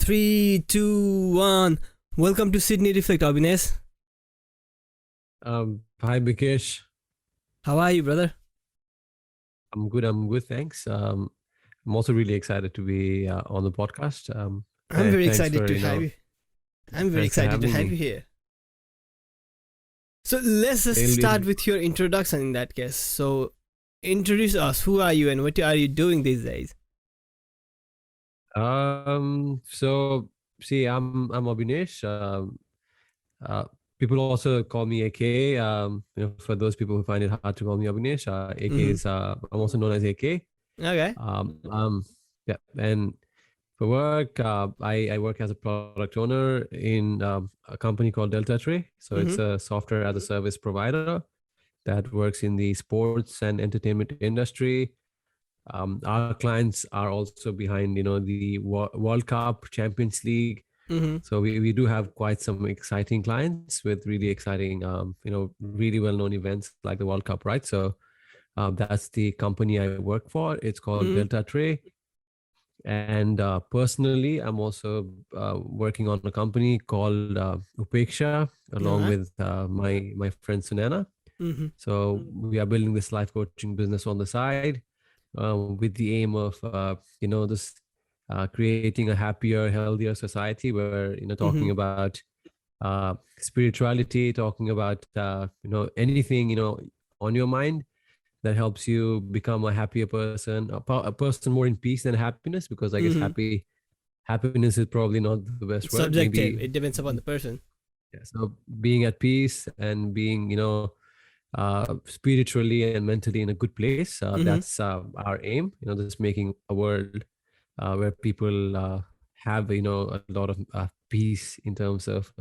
Three, two, one. Welcome to Sydney Reflect, Abhinesh. Hi, Bikesh. How are you, brother? I'm good, thanks. I'm also really excited to be on the podcast. I'm very Thanks excited for, to have you. I'm very thanks for excited to having have you me. here. So let's just It'll- start with your introduction in that case. So introduce us. Who are you and what are you doing these days? so see, I'm Abhinesh. Uh, People also call me AK. For those people who find it hard to call me Abhinesh, AK Mm-hmm. is I'm also known as AK. Okay. Um, um, yeah, and for work, I work as a product owner in a company called Delta Tray. So Mm-hmm. it's a software as a service provider that works in the sports and entertainment industry. Our clients are also behind, the World Cup, Champions League. Mm-hmm. So we do have quite some exciting clients with really exciting, really well-known events like the World Cup, right? So that's the company I work for. It's called Mm-hmm. Delta Tray. And personally, I'm also working on a company called Upeksha, along Alright. with my friend Sunana. Mm-hmm. So we are building this life coaching business on the side with the aim of this creating a happier, healthier society where Mm-hmm. talking about spirituality, talking about anything on your mind that helps you become a happier person, a person more in peace than happiness. Because I guess Mm-hmm. happiness is probably not the best It's word. subjective. Maybe It depends upon the person. yeah, so being at peace and being spiritually and mentally in a good place. Mm-hmm. That's our aim. Just making a world where people have a lot of peace in terms of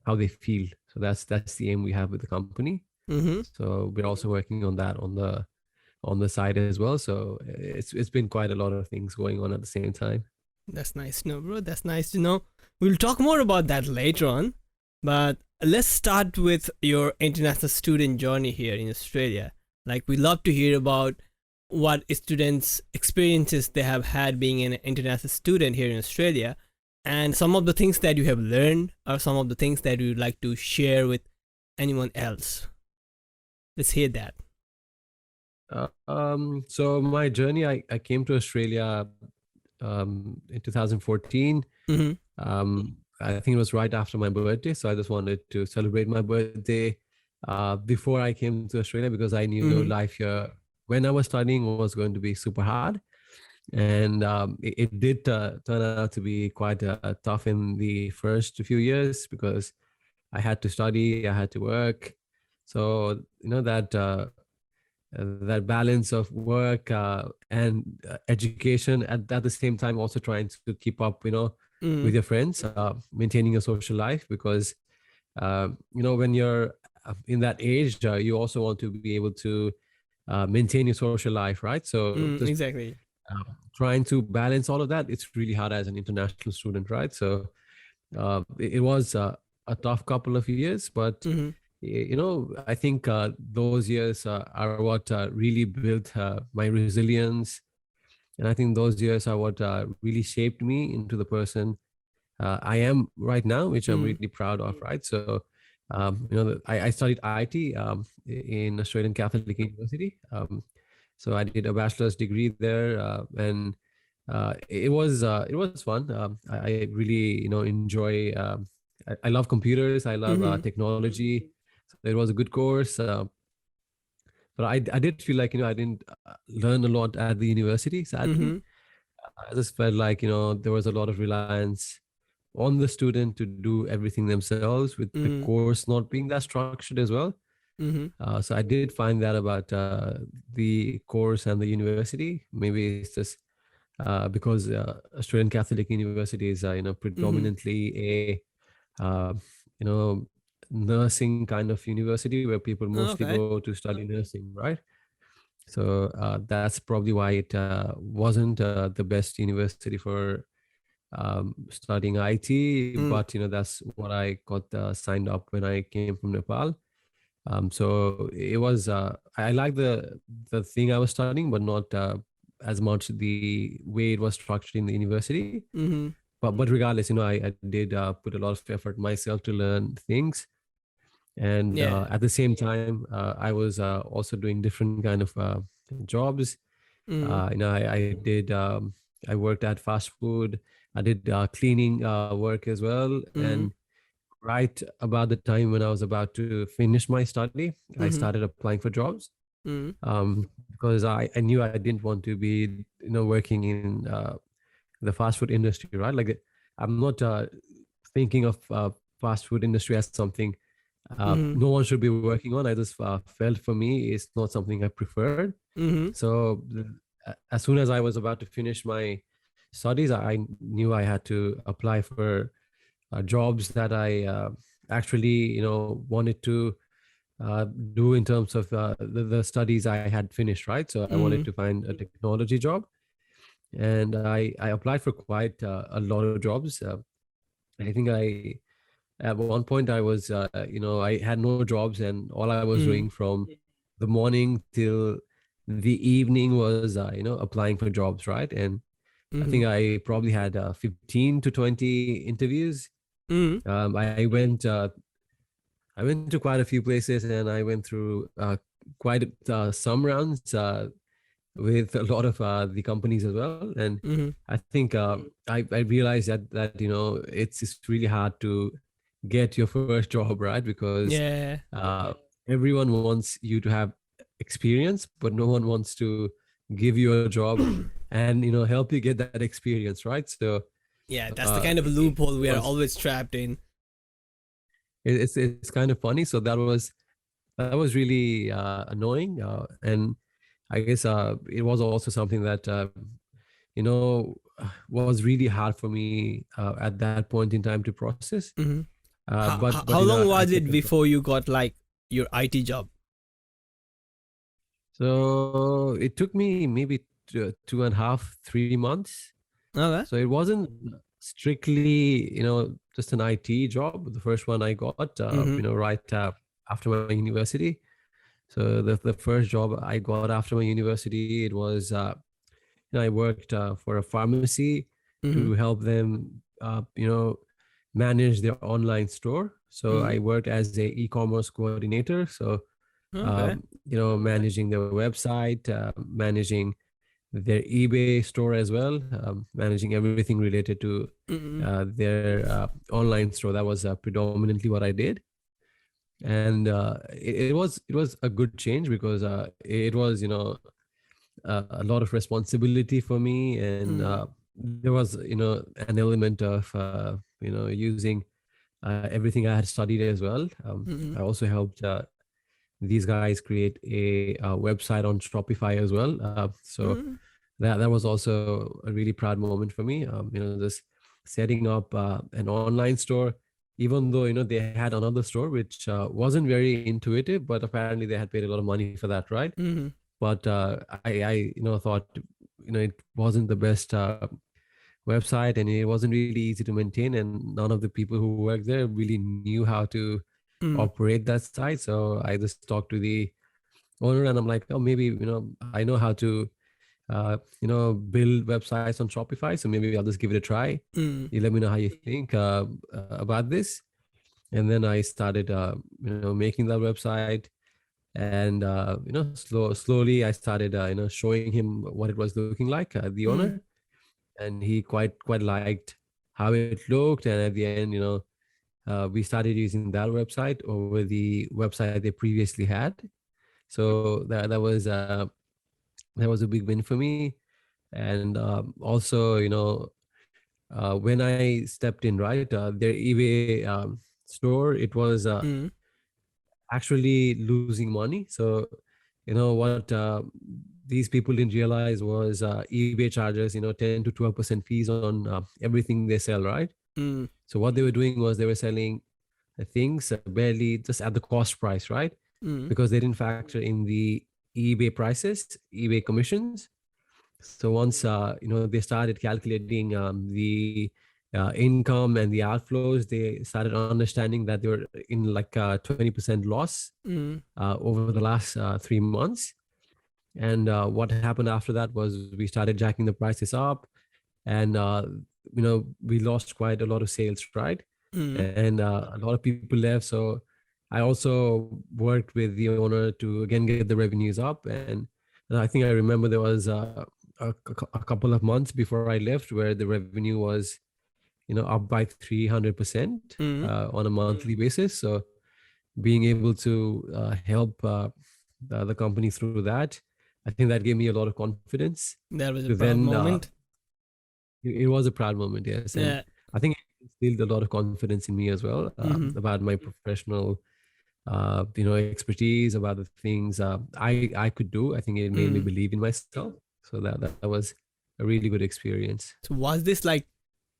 how they feel. So that's the aim we have with the company. Mm-hmm. So we're also working on that on the side as well. So it's been quite a lot of things going on at the same time. That's nice to know, bro. That's nice to know. We'll talk more about that later on. But let's start with your international student journey here in Australia. Like, we love to hear about what students' experiences they have had being an international student here in Australia, and some of the things that you have learned, or some of the things that you'd like to share with anyone else. Let's hear that. So my journey, I came to Australia in 2014. Mm-hmm. I think it was right after my birthday. So I just wanted to celebrate my birthday before I came to Australia because I knew Mm-hmm. life here when I was studying was going to be super hard. And it did turn out to be quite tough in the first few years because I had to study, I had to work. So, that balance of work and education at the same time also trying to keep up Mm-hmm. with your friends, maintaining a social life because when you're in that age you also want to be able to maintain your social life, right? So Mm, just exactly. trying to balance all of that, it's really hard as an international student, right? So it was a tough couple of years, but Mm-hmm. I think those years are what really built my resilience. And I think those years are what really shaped me into the person I am right now, which I'm Mm-hmm. really proud of, right? So, I studied IT in Australian Catholic University. So I did a bachelor's degree there, and it was fun. I really enjoy. I love computers. I love Mm-hmm. technology. So it was a good course. But I did feel like I didn't learn a lot at the university. Sadly, Mm-hmm. I just felt like there was a lot of reliance on the student to do everything themselves, with the Mm-hmm. course not being that structured as well. Mm-hmm. So I did find that about the course and the university. Maybe it's just because Australian Catholic University is Mm-hmm. predominantly a nursing kind of university where people mostly Okay. go to study nursing, right? So that's probably why it wasn't the best university for studying IT, Mm. but that's what I got signed up when I came from Nepal. So it was I like the thing I was studying, but not as much the way it was structured in the university. Mm-hmm. but regardless, I did put a lot of effort myself to learn things. And Yeah. at the same time, I was also doing different kind of jobs. Mm. I worked at fast food. I did cleaning work as well. Mm. And right about the time when I was about to finish my study, I Mm. started applying for jobs, Mm. because I knew I didn't want to be, working in the fast food industry, right? Like, I'm not thinking of fast food industry as something Mm. no one should be working on. I just felt for me it's not something I preferred. Mm. So as soon as I was about to finish my studies, I knew I had to apply for jobs that I actually, wanted to do in terms of the studies I had finished, right? So I wanted Mm. to find a technology job, and I applied for quite a lot of jobs. I think I at one point I was, I had no jobs, and all I was Mm. doing from the morning till the evening was, applying for jobs, right? And I think Mm. I probably had 15 to 20 interviews. Mm. I went to quite a few places, and I went through quite some rounds with a lot of the companies as well. And Mm. I think I realized that it's really hard to get your first job, right? Because Yeah. uh, everyone wants you to have experience, but no one wants to give you a job and help you get that experience, right? So Yeah, that's the kind of it loophole we are was always trapped in. it's kind of funny. So that was really annoying, and I guess it was also something that you know was really hard for me at that point in time to process. Mm-hmm. But How long I was kept it on before trying. you got like your IT job? So it took me maybe 2.5, 3 months. Okay. So it wasn't strictly, just an IT job. The first one I got, Mm-hmm. right after my university. So the first job I got after my university, it was, I worked for a pharmacy Mm-hmm. to help them, manage their online store. So Mm-hmm. I worked as a e-commerce coordinator. So, Okay. managing their website, managing their eBay store as well, managing everything related to Mm-hmm. their online store. That was predominantly what I did, and it was a good change because it was a lot of responsibility for me, and Mm-hmm. there was an element of using everything I had studied as well. Mm-hmm. I also helped these guys create a website on Shopify as well. So Mm-hmm. that was also a really proud moment for me. Just setting up an online store, even though they had another store which wasn't very intuitive, but apparently they had paid a lot of money for that, right? Mm-hmm. But I thought it wasn't the best website, and it wasn't really easy to maintain, and none of the people who worked there really knew how to Mm-hmm. operate that site. So I just talked to the owner, and I'm like, oh, maybe I know how to build websites on Shopify, so maybe I'll just give it a try. Mm-hmm. You let me know how you think about this. And then I started making that website, and slowly I started showing him what it was looking like, the owner, and he quite liked how it looked. And at the end, we started using that website over the website they previously had. So that was a big win for me. And also, when I stepped in, right, their eBay store, it was Mm-hmm. actually losing money. So what these people didn't realize was eBay charges 10 to 12% fees on everything they sell, right? Mm-hmm. So what they were doing was they were selling things barely just at the cost price, right? Mm-hmm. Because they didn't factor in the eBay prices, eBay commissions. So once they started calculating the income and the outflows, they started understanding that they were in like 20% loss Mm-hmm. over the last 3 months. And what happened after that was we started jacking the prices up, and we lost quite a lot of sales, right? Mm. And a lot of people left. So I also worked with the owner to again get the revenues up. And I think I remember there was a couple of months before I left where the revenue was up by 300% Mm. on a monthly basis. So being able to help the company through that, I think that gave me a lot of confidence That was a to proud then moment. it was a proud moment, yes. And Yeah. I think it instilled a lot of confidence in me as well, Mm-hmm. about my professional expertise, about the things I could do. I think it made me Mm. believe in myself. So that was a really good experience. So was this like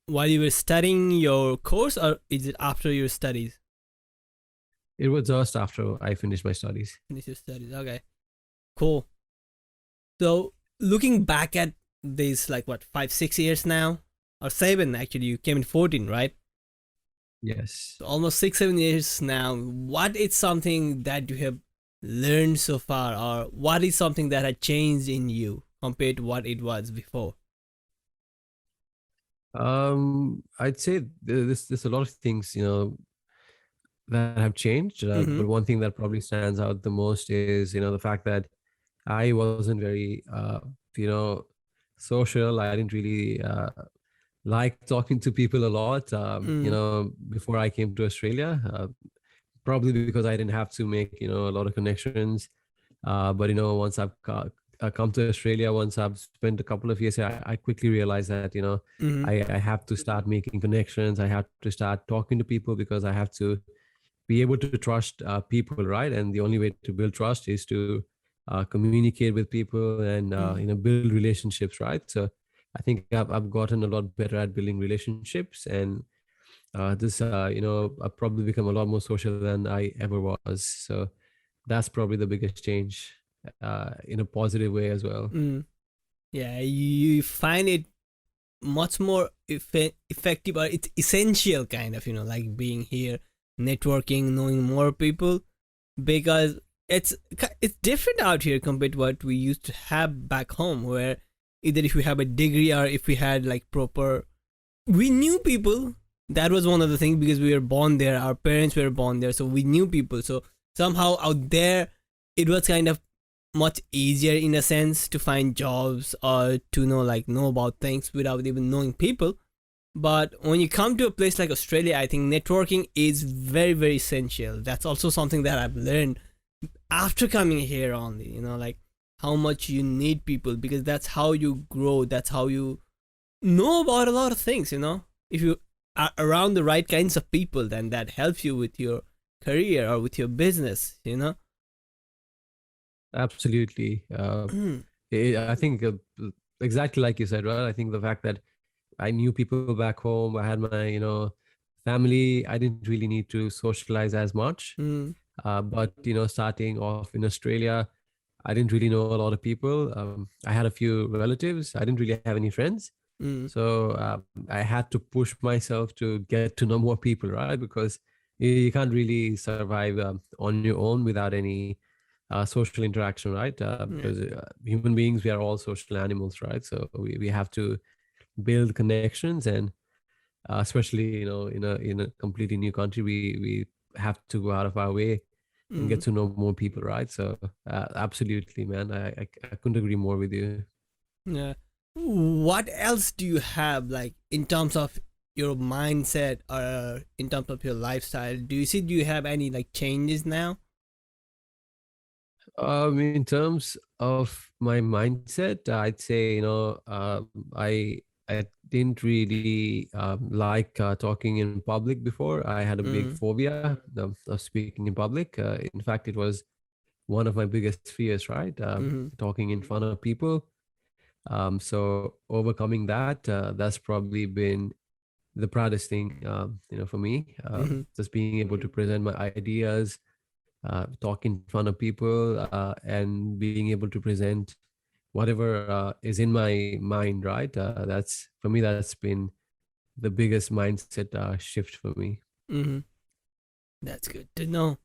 while you were studying your course, or is it after your studies? It was just after I finished my studies. Finish your studies. Okay. Cool. So looking back at these, like what, 5 6 years now, or seven actually. You came in 14, right? Yes. So almost 6 7 years now. What is something that you have learned so far, or what is something that had changed in you compared to what it was before? I'd say there's a lot of things that have changed, Mm-hmm. but one thing that probably stands out the most is the fact that I wasn't very you know social. I didn't really like talking to people a lot. Mm. Before I came to Australia, probably because I didn't have to make a lot of connections. But once I come to Australia, once I've spent a couple of years here, I quickly realized that Mm-hmm. I have to start making connections. I have to start talking to people because I have to be able to trust people, right? And the only way to build trust is to communicate with people and Mm. build relationships, right? So I think I've gotten a lot better at building relationships, and this I've probably become a lot more social than I ever was. So that's probably the biggest change, in a positive way as well. Mm. Yeah, you find it much more effective, or it's essential kind of, like being here, networking, knowing more people, because it's different out here compared to what we used to have back home, where either if we have a degree or if we had like proper, we knew people. That was one of the things, because we were born there, our parents were born there, so we knew people. So somehow out there it was kind of much easier in a sense to find jobs or to know about things without even knowing people. But when you come to a place like Australia, I think networking is very very essential. That's also something that I've learned after coming here only, like how much you need people, because that's how you grow, that's how you know about a lot of things. If you are around the right kinds of people, then that helps you with your career or with your business. Absolutely. I think exactly like you said, right? I think the fact that I knew people back home, I had my family, I didn't really need to socialize as much. Mm. But starting off in Australia, I didn't really know a lot of people. I had a few relatives. I didn't really have any friends. Mm. So I had to push myself to get to know more people, right? Because you can't really survive on your own without any social interaction, right? Yeah. Because human beings, we are all social animals, right? So we have to build connections, and especially in a completely new country, we have to go out of our way and get Mm. to know more people, right? So absolutely, man, I couldn't agree more with you. Yeah. What else do you have, like in terms of your mindset or in terms of your lifestyle? Do you have any like changes now? In terms of my mindset, I'd say I didn't really like talking in public before. I had a big Mm. phobia of speaking in public. In fact, it was one of my biggest fears, right? Mm-hmm. Talking in front of people. So overcoming that, that's probably been the proudest thing, for me. Mm-hmm. Just being able to present my ideas, talk in front of people, and being able to present whatever is in my mind, right? That's for me. That's been the biggest mindset shift for me. Mm-hmm. That's good to know.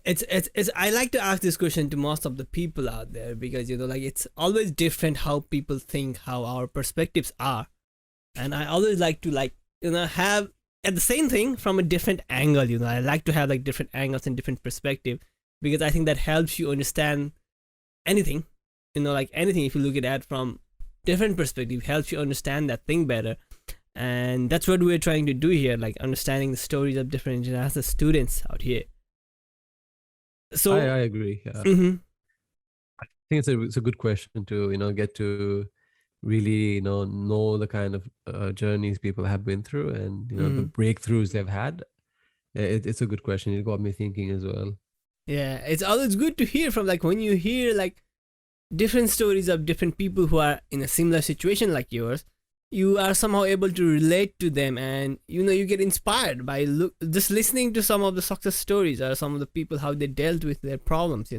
It's I like to ask this question to most of the people out there, because like it's always different how people think, how our perspectives are. and I always like to have at the same thing from a different angle. I like to have like different angles and different perspective, because I think that helps you understand anything. Like anything, if you look at it from different perspective, helps you understand that thing better. And that's what we're trying to do here, like understanding the stories of different international students out here. So I agree. mhm, I think it's a good question to get to really know the kind of journeys people have been through, and the mhm. breakthroughs they've had. It's a good question. It got me thinking as well. Yeah, it's always good to hear from, like, when you hear like different stories of different people who are in a similar situation like yours, you are somehow able to relate to them, and you get inspired by just listening to some of the success stories, or some of the people how they dealt with their problems.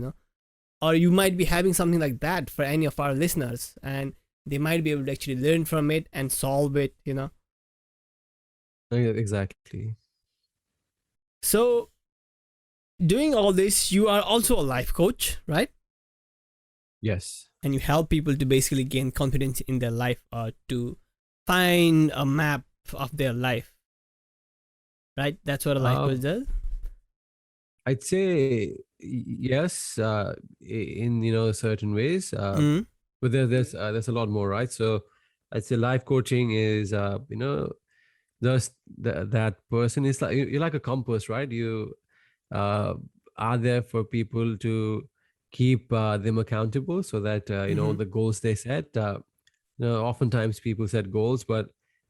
Or you might be having something like that for any of our listeners, and they might be able to actually learn from it and solve it. Yeah, exactly. So doing all this, you are also a life coach, right? Yes. And you help people to basically gain confidence in their life, or to find a map of their life, right? That's what a life coach Um, does. I'd say yes, in certain ways, Mm, but there's a lot more, right? So I'd say life coaching is just that person is like you're like a compass, right? You uh, are there for people to keep them accountable, so that mm-hmm, the goals they set. Oftentimes people set goals, but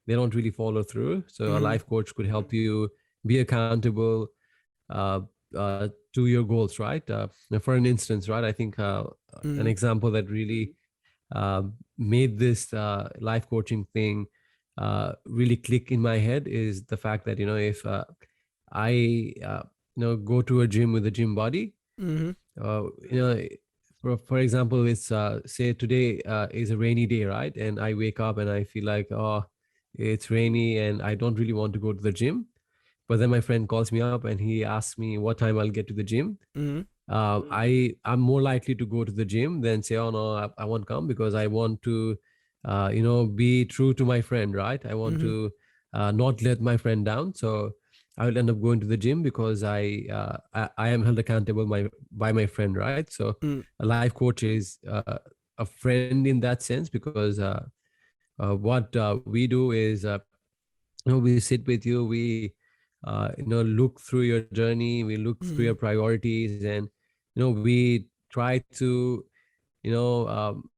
they don't really follow through. So a mm-hmm, life coach could help you be accountable uh, to your goals, right? Now for an instance, right, I think an mm-hmm, example that really made this life coaching thing really click in my head is the fact that if I go to a gym with a gym body, mm-hmm, uh, you know for example, it's say today is a rainy day, right? And I wake up and I feel like, oh, it's rainy and I don't really want to go to the gym. But then my friend calls me up and he asks me what time I'll get to the gym. mm-hmm, I'm more likely to go to the gym than say, oh no, I won't come, because I want to be true to my friend, right? I want mm-hmm, to not let my friend down. So I will end up going to the gym because I am held accountable by my friend, right? So mm-hmm, a life coach is a friend in that sense, because what we do is we sit with you, we look through your journey, we look through your priorities, and we try to you know um,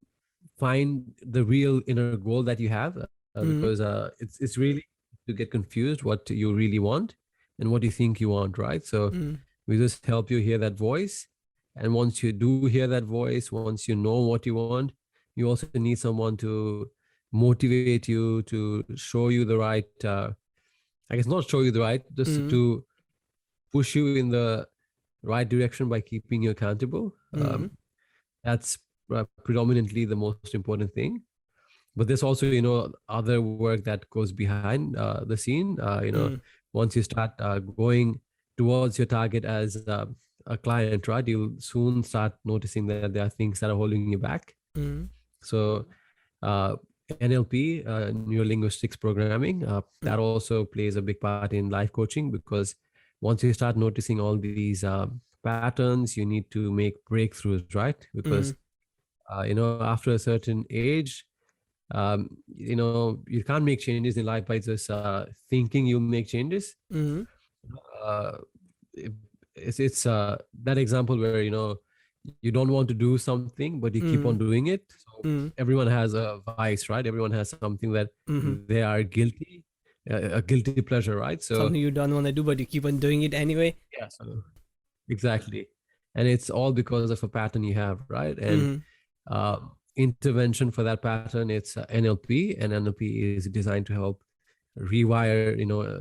find the real inner goal that you have, mm-hmm, because it's really to get confused what you really want and what you think you want, right? So mm-hmm, we just help you hear that voice, and once you do hear that voice, once you know what you want, you also need someone to motivate you, to show you the right I guess not show you the right, just mm-hmm, to push you in the right direction by keeping you accountable. mm-hmm, That's predominantly the most important thing. But there's also, other work that goes behind the scene. Once you start going towards your target as a client, right, you'll soon start noticing that there are things that are holding you back. mm-hmm, So uh, NLP, Neuro-Linguistics programming, that also plays a big part in life coaching, because once you start noticing all these patterns, you need to make breakthroughs, right? mm-hmm, Because after a certain age, you can't make changes in life by just thinking you'll make changes. mm-hmm, Uh, it- it's that example where you don't want to do something but you keep on mm-hmm, doing it. So mm-hmm, everyone has a vice, right? Everyone has something that mm-hmm. they are guilty, a guilty pleasure, right? So Something you don't want to do, but you keep on doing it anyway. yeah, so exactly. And it's all because of a pattern you have, right? And Mm-hmm, intervention for that pattern, it's NLP, and NLP is designed to help rewire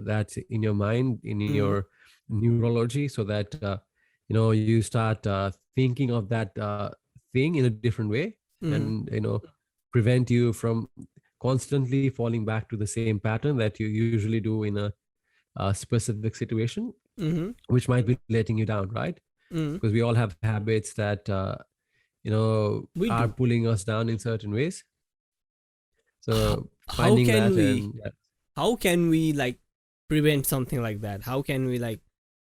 that in your mind, in mm-hmm, your neurology, so that you start thinking of that thing in a different way, mm-hmm, and prevent you from constantly falling back to the same pattern that you usually do in a specific situation, mm-hmm, which might be letting you down, right? mm-hmm. Because we all have habits that We are do. pulling us down in certain ways. So how finding can that. we And how can we like prevent something like that? How can we like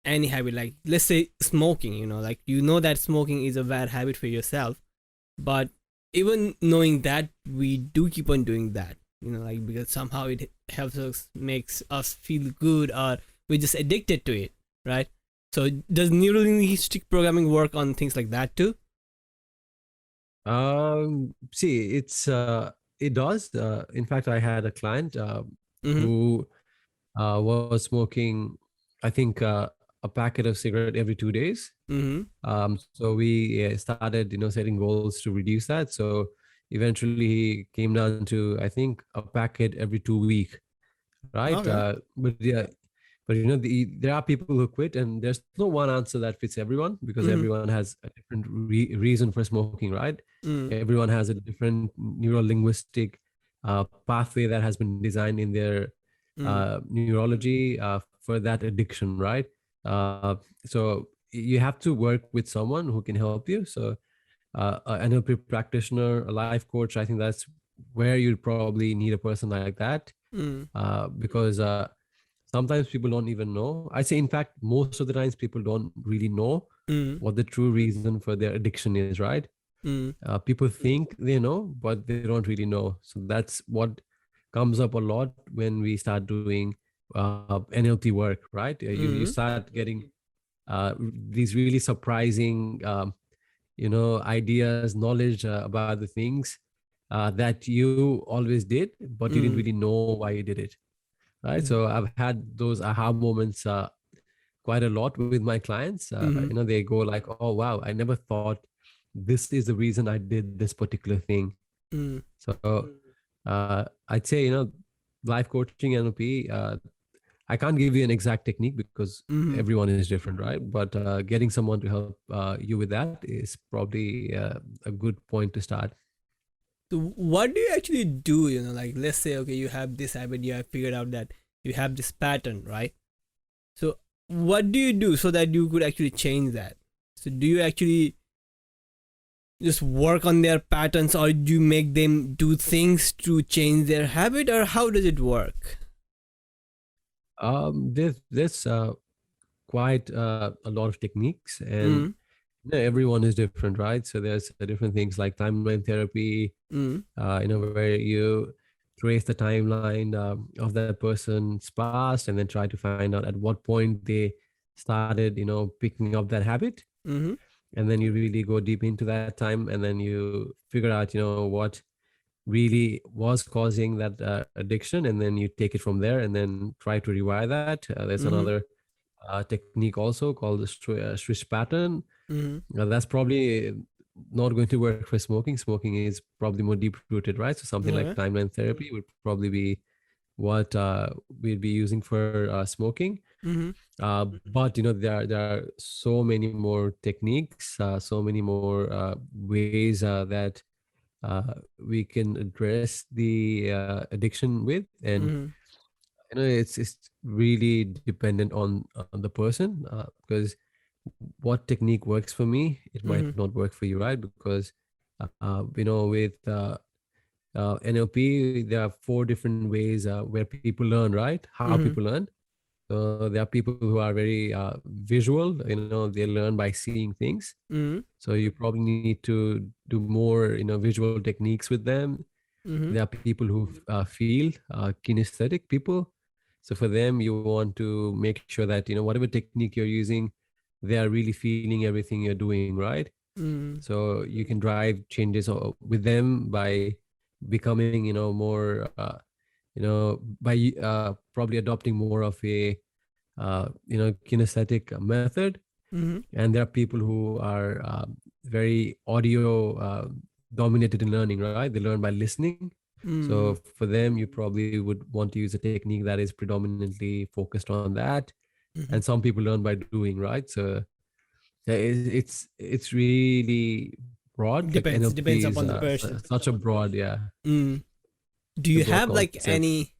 any habit, like let's say smoking, like that smoking is a bad habit for yourself, but even knowing that, we do keep on doing that, like because somehow it helps us, makes us feel good, or we're just addicted to it, right? So does neuro-linguistic programming work on things like that too? see, it does. In fact, I had a client Mm-hmm. who was smoking, I think, a packet of cigarette every 2 days. Mm-hmm. So we started, setting goals to reduce that. So eventually he came down to, I think, a packet every 2 week, right? Okay. But yeah, but there are people who quit, and there's no one answer that fits everyone, because Mm-hmm. everyone has a different reason for smoking, right? Mm-hmm. Everyone has a different neuro-linguistic pathway that has been designed in their neurology for that addiction, right? So you have to work with someone who can help you. So an NLP practitioner, a life coach, I think that's where you'd probably need a person like that, Mm-hmm. because sometimes people don't even know. I say, in fact, most of the times people don't really know Mm-hmm. what the true reason for their addiction is, right? Mm-hmm. People think they know, but they don't really know. So that's what comes up a lot when we start doing NLP work, right? You Mm-hmm. start getting these really surprising, ideas, knowledge about the things that you always did, but you didn't Mm-hmm. really know why you did it, right? Mm-hmm. So I've had those aha moments quite a lot with my clients. Mm-hmm. They go like, "Oh wow, I never thought this is the reason I did this particular thing." Mm-hmm. So I'd say, life coaching, NLP. I can't give you an exact technique because Mm-hmm. everyone is different, right? But getting someone to help you with that is probably a good point to start. So what do you actually do? Like let's say, okay, you have this habit, you have figured out that you have this pattern, right? So what do you do so that you could actually change that? So do you actually just work on their patterns, or do you make them do things to change their habit, or how does it work? There's quite a lot of techniques, and Mm, everyone is different, right? So there's different things like timeline therapy, mm, where you trace the timeline of that person's past and then try to find out at what point they started, picking up that habit. mm-hmm, And then you really go deep into that time, and then you figure out, what really was causing that addiction, and then you take it from there and then try to rewire that. There's mm-hmm, another technique also called the switch pattern. mm-hmm. That's probably not going to work for smoking. Smoking is probably more deep rooted, right? So something like Okay. timeline therapy would probably be what we'd be using for smoking. Mm-hmm, But there are so many more techniques, so many more ways that we can address the addiction with. And mm-hmm, it's really dependent on the person, because what technique works for me, it might mm-hmm, not work for you, right? Because with NLP, there are four different ways where people learn, right? How mm-hmm, people learn. So there are people who are very visual. They learn by seeing things. mm-hmm, So you probably need to do more, visual techniques with them. mm-hmm, There are people who feel, kinesthetic people. So for them, you want to make sure that, whatever technique you're using, they are really feeling everything you're doing, right? mm-hmm, So you can drive changes with them by becoming, more, by probably adopting more of a, kinesthetic method. mm-hmm, And there are people who are very audio dominated in learning, right? They learn by listening. So mm-hmm, for them, you probably would want to use a technique that is predominantly focused on that. mm-hmm. And some people learn by doing, right? So yeah, it's really broad. Like Depends NLP is upon the person. such a broad, yeah, Mm. Do it's a you broad have like concept. any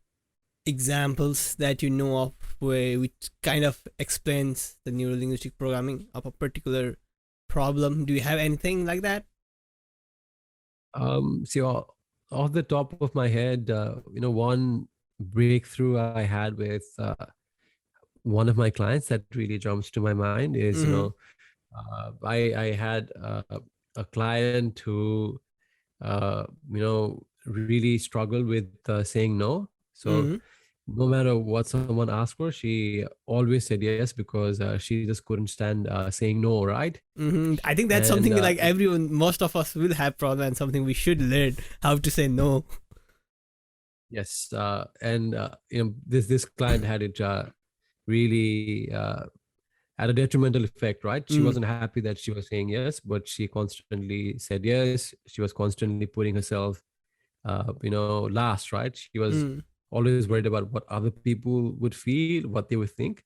examples that you know of where which kind of explains the neuro-linguistic programming of a particular problem? Do you have anything like that? See, off the top of my head, one breakthrough I had with one of my clients that really jumps to my mind is, Mm-hmm. I had a client who, really struggled with saying no. So Mm-hmm. no matter what someone asked for, she always said yes because she just couldn't stand saying no, right? Mm-hmm. I think that's And something like everyone, most of us will have problem, and something we should learn how to say no. yes, and this client had it really had a detrimental effect, right? She Mm, wasn't happy that she was saying yes, but she constantly said yes. She was constantly putting herself, last, right? She was mm, always worried about what other people would feel, what they would think,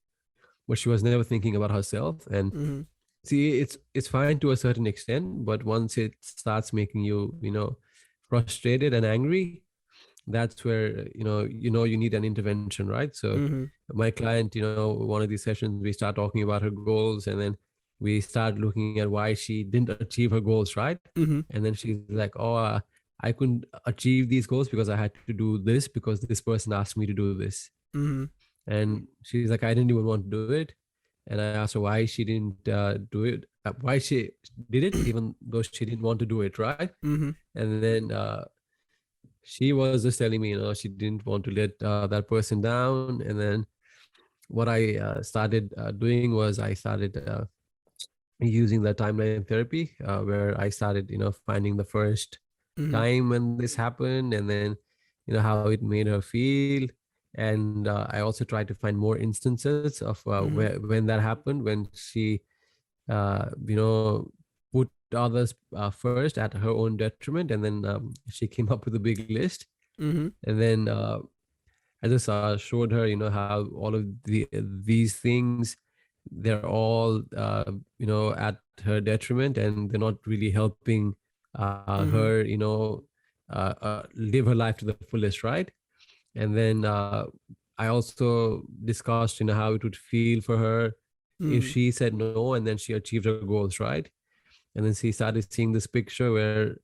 but she was never thinking about herself. And mm-hmm. see, it's fine to a certain extent, but once it starts making you, frustrated and angry, that's where you need an intervention, right? So Mm-hmm. my client, one of these sessions we start talking about her goals, and then we start looking at why she didn't achieve her goals, right? Mm-hmm. And then she's like, oh, I couldn't achieve these goals because I had to do this because this person asked me to do this. Mm-hmm. And she's like, I didn't even want to do it. And I asked her why she didn't do it, why she did it even though she didn't want to do it, right? Mm-hmm. And then she was just telling me, she didn't want to let that person down. And then what I started doing was I started using the timeline therapy, where I started, finding the first Mm-hmm. time when this happened, and then, how it made her feel. And I also tried to find more instances of Mm-hmm. when that happened, when she, put others first at her own detriment. And then she came up with a big list. Mm-hmm. And then I just showed her, how all of these things, they're all at her detriment, and they're not really helping Mm-hmm. her, live her life to the fullest, right? And then I also discussed, how it would feel for her if Mm-hmm. she said no and then she achieved her goals, right? And then she started seeing this picture where,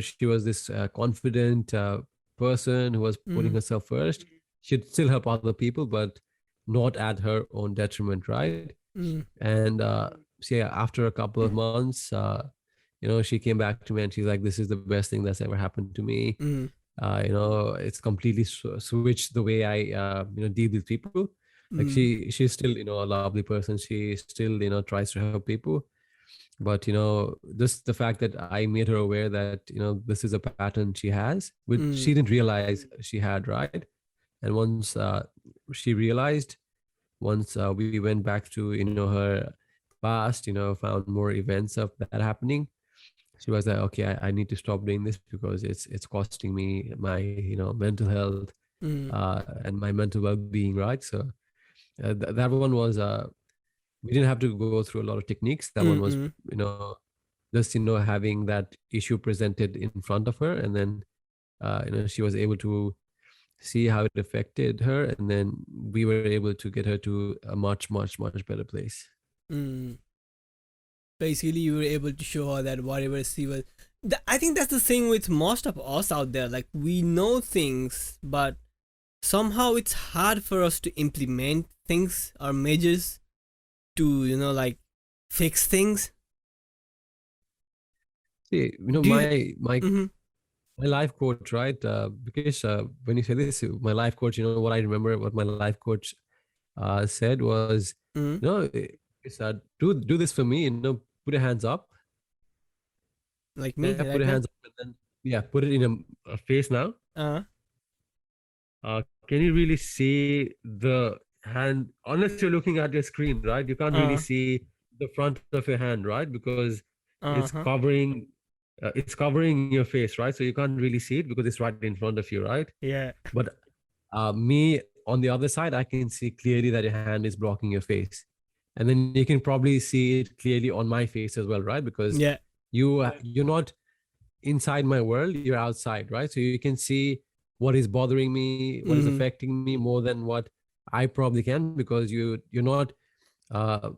she was this confident person who was putting Mm-hmm. herself first. She'd still help other people, but not at her own detriment, right? Mm-hmm. And so yeah, after a couple of months, she came back to me and she's like, this is the best thing that's ever happened to me. Mm-hmm. It's completely switched the way I deal with people. Like she's still, a lovely person. She still, tries to help people, but just the fact that I made her aware that this is a pattern she has, which she Mm-hmm. didn't realize she had, right? And once she realized, once we went back to her past, found more events of that happening, she was like, okay, I need to stop doing this because it's costing me my mental health Mm-hmm. and my mental well-being, right? So that one was we didn't have to go through a lot of techniques. That one was Mm-hmm. just having that issue presented in front of her, and then she was able to see how it affected her, and then we were able to get her to a much much much better place. Mm-hmm. Basically, you were able to show her that whatever she was. I think that's the thing with most of us out there. Like, we know things, but somehow it's hard for us to implement things or measures to, like, fix things. See, Do you? Mm-hmm. my life coach, right? Because when you say this, my life coach, what I remember, what my life coach said was, Mm-hmm. it's do this for me, put your hands up. Like me Yeah, put right your now. hands up, and then yeah, put it in a face now. Uh. Can you really see the hand? Unless you're looking at your screen, right? You can't really Uh. see the front of your hand, right? Because Uh it's huh. covering your face, right? So you can't really see it because it's right in front of you, right? Yeah. But me on the other side, I can see clearly that your hand is blocking your face, and then you can probably see it clearly on my face as well, right? Because Yeah. you're not inside my world, you're outside, right? So you can see what is bothering me, what is Mm-hmm. affecting me more than what I probably can, because you're not uh,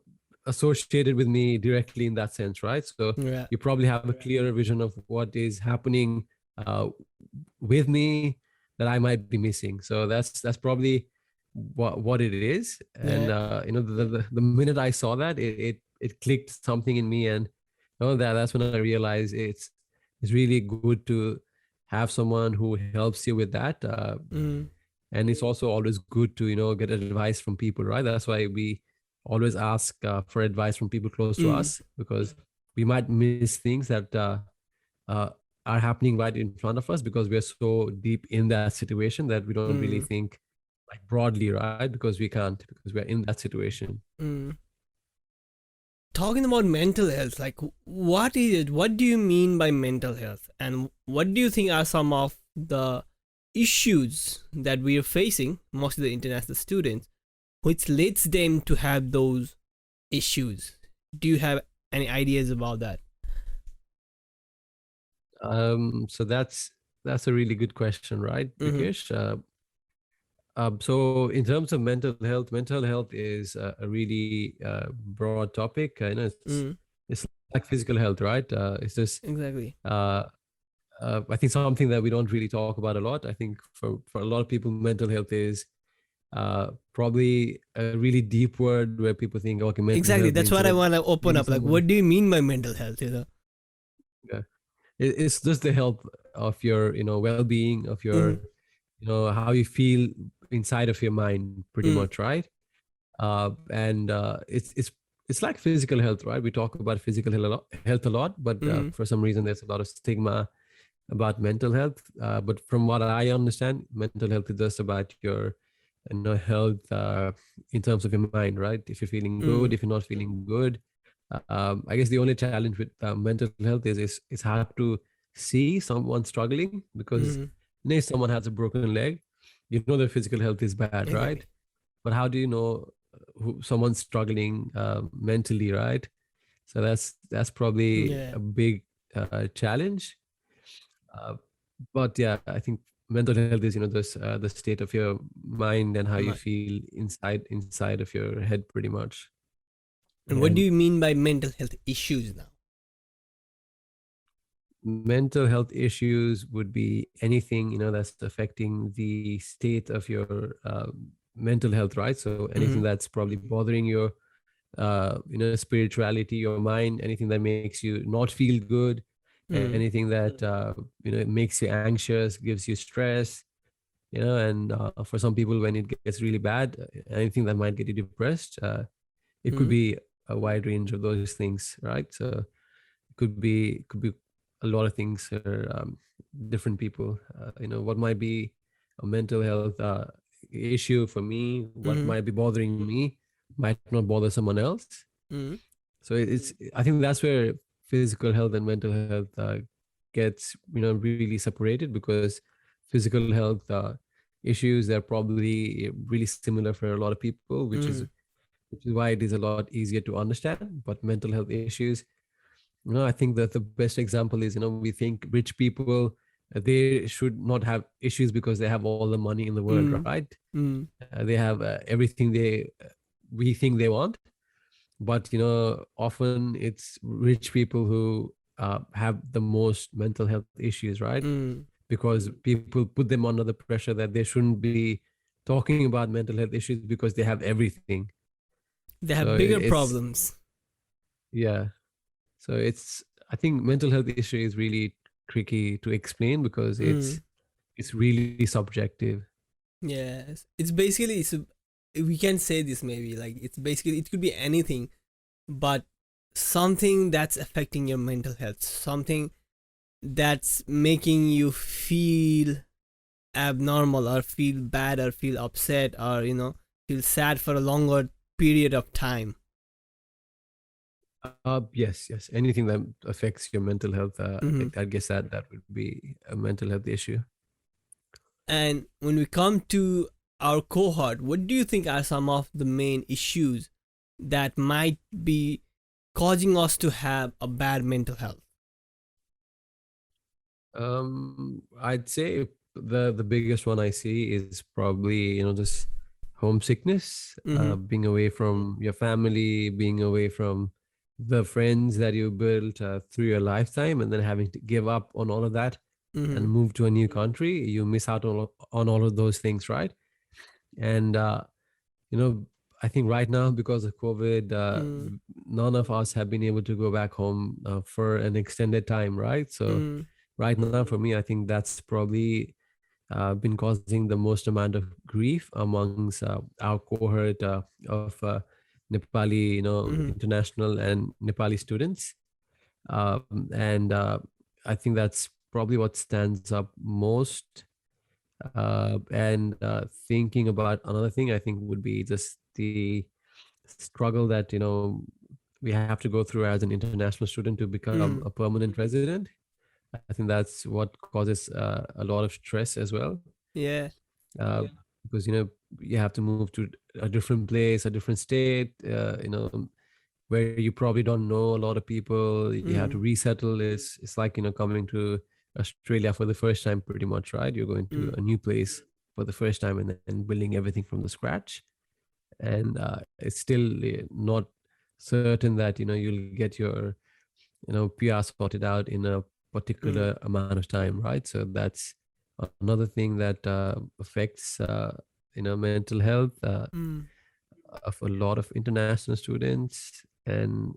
associated with me directly in that sense, right? So Yeah. you probably have a clearer vision of what is happening uh, with me that I might be missing. So that's probably what it is. And Yeah. the minute I saw that, it clicked something in me, and that's when I realized it's really good to have someone who helps you with that. Mm, And it's also always good to get advice from people, right? That's why we always ask for advice from people close to mm, us, because we might miss things that uh, are happening right in front of us, because we're so deep in that situation that we don't really mm, think like broadly, right? Because we can't, because we're in that situation. mm. Talking about mental health, like what is it? What do you mean by mental health? And what do you think are some of the issues that we are facing, most of the international students, which leads them to have those issues? Do you have any ideas about that? So that's a really good question, right, Mm-hmm. Vikesh? So in terms of mental health is a really broad topic. I know Mm, it's like physical health, right? It's just exactly. uh, I think something that we don't really talk about a lot. I think for a lot of people, mental health is probably a really deep word where people think, okay, mental Exactly. health That's means what I want to open being up. Like, someone. what do you mean by mental health? You know? Yeah. It's just the health of your well-being, of Mm-hmm. your how you feel inside of your mind, pretty Mm, much, right? And it's like physical health, right? We talk about physical health a lot, but mm-hmm. for some reason there's a lot of stigma about mental health. But from what I understand, mental health is just about your health in terms of your mind, right? If you're feeling good, Mm, if you're not feeling good. I guess the only challenge with mental health is it's hard to see someone struggling, because mm-hmm. if someone has a broken leg, their physical health is bad, right? Exactly. But how do you know who someone's struggling mentally, right? So that's probably Yeah. a big challenge. uh, but yeah, I think mental health is this the state of your mind and how you My, feel inside of your head, pretty much. and what do And you mean by mental health issues now? mental health issues would be anything that's affecting the state of your mental health, right? So anything Mm-hmm. that's probably bothering your spirituality, your mind, anything that makes you not feel good, Mm, anything that makes you anxious, gives you stress, and for some people, when it gets really bad, anything that might get you depressed, it could mm, be a wide range of those things, right? So it could be a lot of things for different people. What might be a mental health issue for me, what mm, might be bothering me might not bother someone else. mm, So I think that's where physical health and mental health gets really separated, because physical health issues, they're probably really similar for a lot of people, mm. which is why it is a lot easier to understand. But mental health issues, I think that the best example is, we think rich people, they should not have issues because they have all the money in the world, Mm, right? mm. They have everything we think they want. But often it's rich people who have the most mental health issues, right? Mm. Because people put them under the pressure that they shouldn't be talking about mental health issues because they have everything. They So have bigger problems. yeah. So I think mental health issue is really tricky to explain, because Mm. it's really subjective. Yes, it's basically we can say this maybe like it's basically it could be anything, but something that's affecting your mental health, something that's making you feel abnormal or feel bad or feel upset or feel sad for a longer period of time. Yes, anything that affects your mental health, Hmm. I guess that would be a mental health issue. And when we come to our cohort, what do you think are some of the main issues that might be causing us to have a bad mental health? I'd say the biggest one I see is probably just homesickness, Mm-hmm. being away from your family, being away from the friends that you built through your lifetime, and then having to give up on all of that Mm-hmm. and move to a new country, you miss out on all of those things, right? And you know, I think right now, because of COVID, Mm-hmm. none of us have been able to go back home for an extended time, right? So Mm-hmm. right now, for me, I think that's probably been causing the most amount of grief amongst our cohort of Nepali, Mm-hmm. international and Nepali students. And I think that's probably what stands up most. And thinking about another thing, I think would be just the struggle that we have to go through as an international student to become a Mm-hmm. permanent resident. I think that's what causes a lot of stress as well. Yeah. uh, because you have to move to a different place, a different state, where you probably don't know a lot of people. You have to Mm-hmm. resettle. It's like coming to Australia for the first time, pretty much, right? You're going to Mm-hmm. a new place for the first time and then building everything from the scratch. And it's still not certain that you'll get your PR sorted out in a Mm-hmm. particular amount of time, right? So that's another thing that affects mental health Mm-hmm. of a lot of international students. And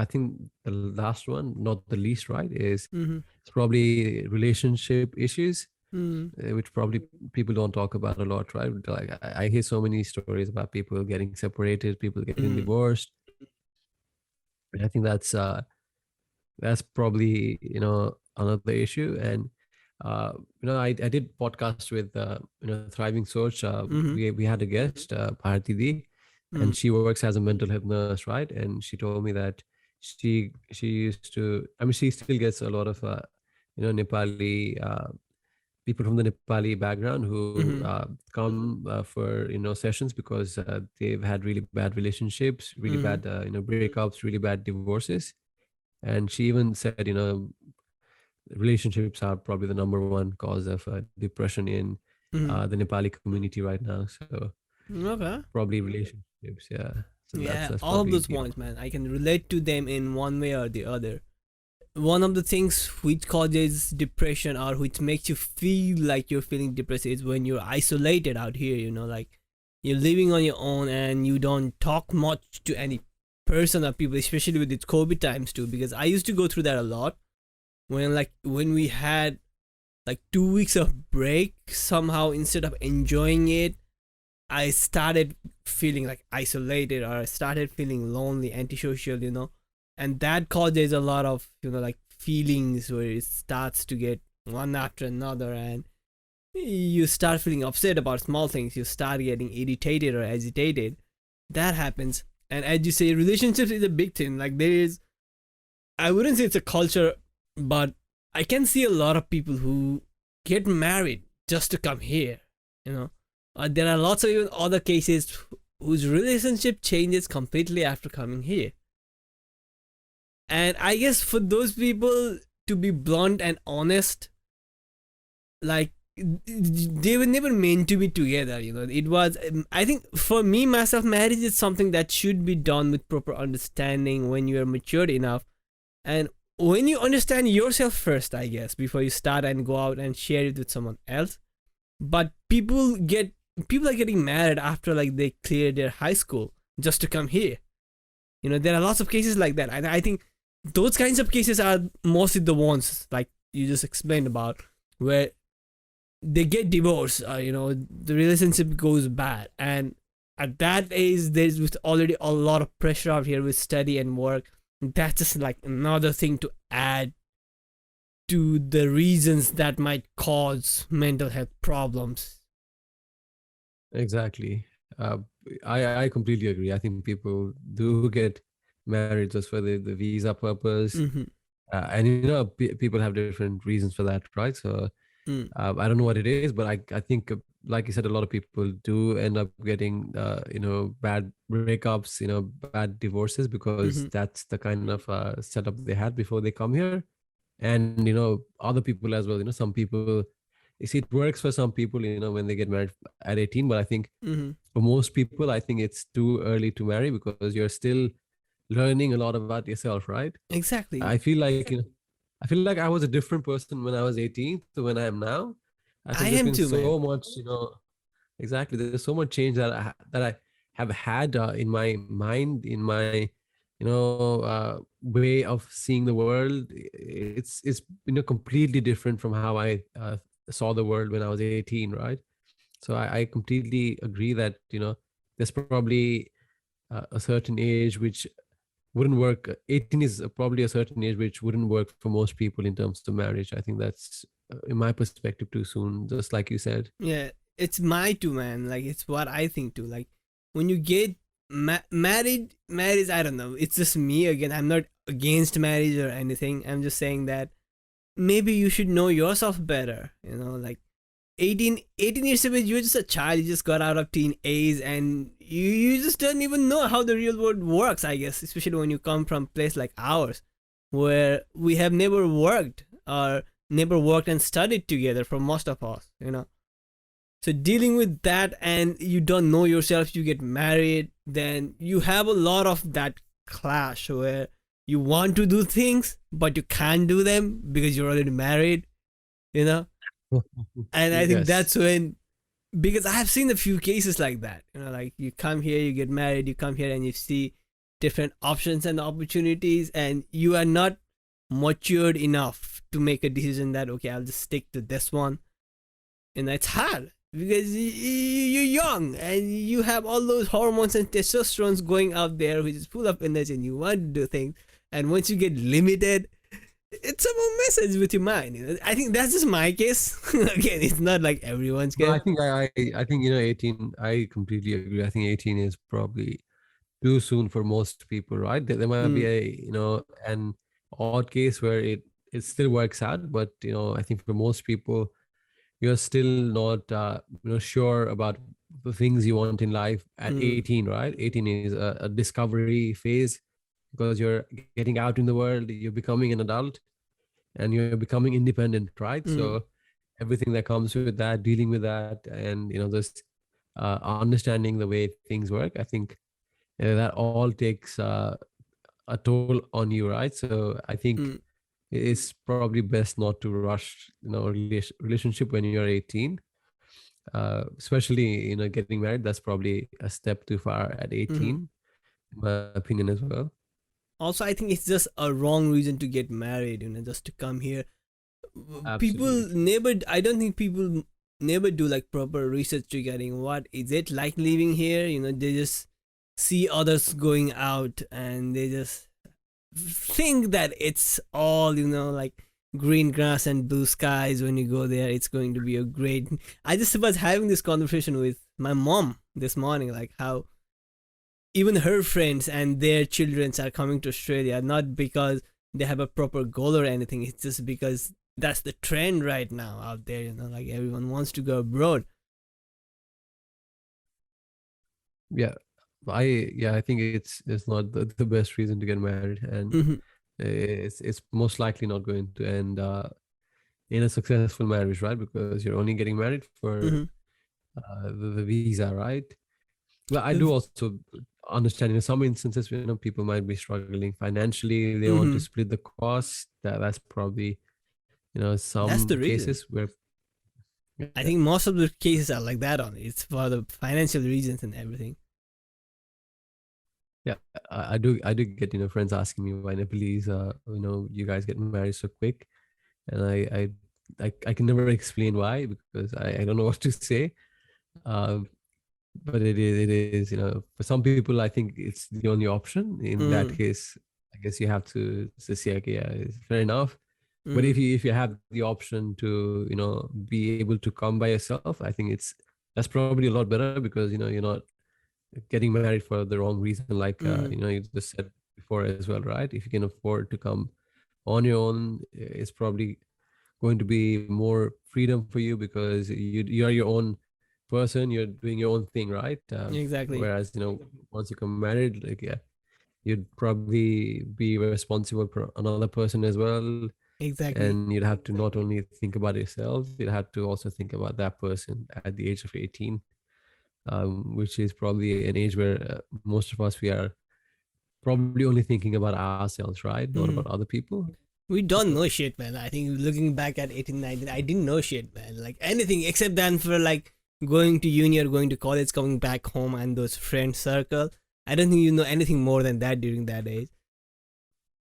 I think the last one, not the least, right, is Mm-hmm. it's probably relationship issues, Mm-hmm. which probably people don't talk about a lot, right? Like I hear so many stories about people getting separated, people getting Mm-hmm. divorced. And I think that's probably another issue. And I did podcast with Thriving Source. Mm-hmm. We had a guest, Bharti Di, and she works as a mental health nurse, right? And she told me that she used to, I mean, she still gets a lot of Nepali people from the Nepali background who Mm-hmm. come for sessions because they've had really bad relationships, really Mm-hmm. bad breakups, really bad divorces. And she even said, relationships are probably the number one cause of depression in Mm-hmm. the Nepali community right now. So Okay. probably relationships, yeah. So that's Yeah, that's all of probably those the points, man. I can relate to them in one way or the other. One of the things which causes depression or which makes you feel like you're feeling depressed is when you're isolated out here, like you're living on your own and you don't talk much to any person or people, especially with its COVID times too, because I used to go through that a lot when we had like 2 weeks of break, somehow instead of enjoying it, I started feeling like isolated or I started feeling lonely, antisocial, and that causes a lot of, like feelings where it starts to get one after another and you start feeling upset about small things. You start getting irritated or agitated. That happens. And as you say, relationships is a big thing. Like I wouldn't say it's a culture, but I can see a lot of people who get married just to come here. You know, there are lots of even other cases whose relationship changes completely after coming here. And I guess for those people, to be blunt and honest, like they were never meant to be together. It was. I think for me myself, marriage is something that should be done with proper understanding when you are matured enough and when you understand yourself first, I guess, before you start and go out and share it with someone else. But people are getting married after like they clear their high school just to come here. There are lots of cases like that, and I think those kinds of cases are mostly the ones like you just explained about, where they get divorced. The relationship goes bad, and at that age, there's already a lot of pressure out here with study and work. That's just like another thing to add to the reasons that might cause mental health problems. exactly. I completely agree. I think people do get married just for the visa purpose. Mm-hmm. And people have different reasons for that, right? So Mm. I don't know what it is, but I think, like you said, a lot of people do end up getting bad breakups, bad divorces, because Mm-hmm. that's the kind of setup they had before they come here. And other people as well. Some people, you see, it works for some people, when they get married at 18. But I think Mm-hmm. for most people, I think it's too early to marry because you're still learning a lot about yourself, right? Exactly. I feel like I feel like I was a different person when I was 18 to when I am now. I I think there's am been too, man. so much, exactly. There's so much change that I have had in my mind, in my, way of seeing the world. It's completely different from how I saw the world when I was 18, right? So I completely agree that there's probably a certain age which wouldn't work. 18 is probably a certain age which wouldn't work for most people in terms of marriage. I think that's in my perspective too soon, just like you said. Yeah, it's my too, man. Like it's what I think too. Like when you get marriage, I don't know. It's just me again. I'm not against marriage or anything. I'm just saying that maybe you should know yourself better. Like 18 years of age, you're just a child. You just got out of teen age, and you just don't even know how the real world works, I guess, especially when you come from a place like ours, where we have never worked or never worked and studied together for most of us. So dealing with that, and you don't know yourself, you get married, then you have a lot of that clash where you want to do things, but you can't do them because you're already married, you know? And I think Yes. that's when, because I have seen a few cases like that. Like you come here, you get married, you come here and you see different options and opportunities, and you are not matured enough to make a decision that, okay, I'll just stick to this one. And it's hard because you're young and you have all those hormones and testosterone going out there, which is full of energy, and you want to do things. And once you get limited, it's about message with your mind. I think that's just my case. Again, it's not like everyone's No, case. I think 18. I completely agree. I think 18 is probably too soon for most people, right? There might be Mm, an odd case where it still works out, but I think for most people, you're still not sure about the things you want in life at mm, 18, right? 18 is a discovery phase because you're getting out in the world, you're becoming an adult, and you're becoming independent, right? mm, So everything that comes with that, dealing with that, and just understanding the way things work, I think that all takes a toll on you, right? So I think mm, it's probably best not to rush relationship when you're 18, especially getting married. That's probably a step too far at mm. 18, in my opinion as well. Also, I think it's just a wrong reason to get married, just to come here. People Absolutely. never, I don't think people never do like proper research regarding what is it like living here. They just see others going out and they just think that it's all, like green grass and blue skies. When you go there, it's going to be a great. I just was having this conversation with my mom this morning, like how even her friends and their children are coming to Australia, not because they have a proper goal or anything. It's just because that's the trend right now out there. Like everyone wants to go abroad. Yeah, I think it's not the best reason to get married, and Mm-hmm, it's most likely not going to end in a successful marriage, right? Because you're only getting married for mm-hmm. the visa, right? Well, I do also understand in some instances, people might be struggling financially. They want to Mm-hmm. split the cost. That's probably, That's the some reason. cases where, I yeah, think most of the cases are like that. Only it's for the financial reasons and everything. yeah, I do get, friends asking me why Nepalese, you guys get married so quick. And I can never explain why, because I don't know what to say. Um, but it is, for some people, I think it's the only option. In that Mm, case, I guess you have to say, okay, yeah, it's fair enough. But if mm, you have the option to be able to come by yourself, I think that's probably a lot better, because you're not getting married for the wrong reason, like mm, you just said before as well, right? If you can afford to come on your own, it's probably going to be more freedom for you, because you're your own person, you're doing your own thing, right? exactly. Whereas once you come married, like, yeah, you'd probably be responsible for another person as well, Exactly. and you'd have to not only think about yourself, you'd have to also think about that person at the age of 18, which is probably an age where most of us, we are probably only thinking about ourselves, right? Not about Mm, other people. We don't know shit, man. I think looking back at 18, 19, I didn't know shit, man. Like anything except then for like going to uni or going to college, coming back home and those friend circle. I don't think you know anything more than that during that age.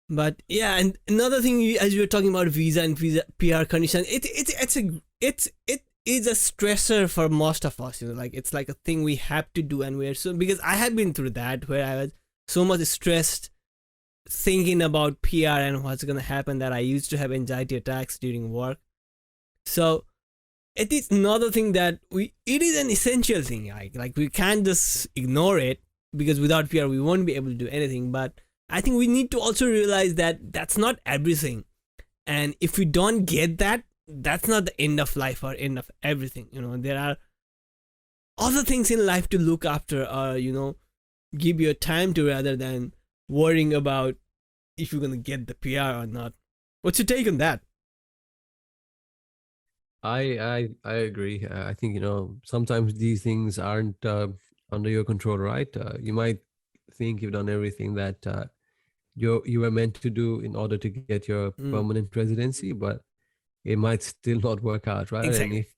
But yeah, and another thing, as you were talking about visa and visa PR condition, it is a stressor for most of us. You know, like it's like a thing we have to do, and we're so, because I have been through that where I was so much stressed thinking about PR and what's gonna happen that I used to have anxiety attacks during work. So it is another thing that it is an essential thing. Like we can't just ignore it, because without PR we won't be able to do anything. But I think we need to also realize that that's not everything. And if we don't get that, that's not the end of life or end of everything. You know, there are other things in life to look after, or, you know, give your time to, rather than worrying about if you're gonna get the PR or not. What's your take on that? I agree. I think, sometimes these things aren't under your control, right? You might think you've done everything that you were meant to do in order to get your permanent residency, but it might still not work out, right? And Exactly. if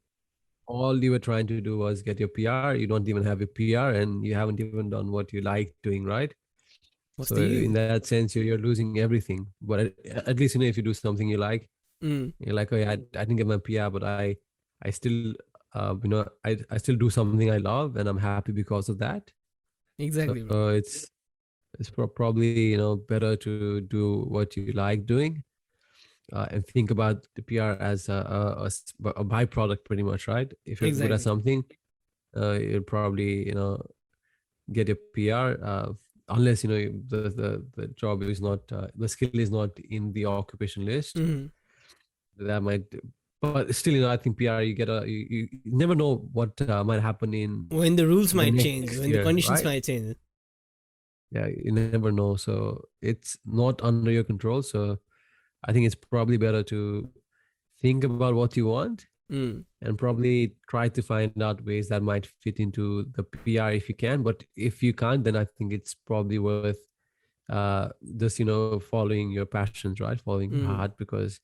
all you were trying to do was get your PR, you don't even have a PR, and you haven't even done what you like doing, right? What's So the in use? that sense, you're losing everything. But at least, if you do something you like, Mm. you're like, oh yeah, I didn't get my PR, but I still, I still do something I love, and I'm happy because of that. So Exactly, bro. it's probably, better to do what you like doing, and think about the PR as a byproduct, pretty much, right? If you're good at Exactly. something, you'll probably, get your PR, unless, the job is not, the skill is not in the occupation list. Mm. That might, but still, I think PR, you never know what might happen in When the rules the might next change, when the year, conditions right? might change. Yeah, you never know. So it's not under your control. So I think it's probably better to think about what you want, Mm. and probably try to find out ways that might fit into the PR if you can. But if you can't, then I think it's probably worth just, following your passions, right? Following your Mm. heart, because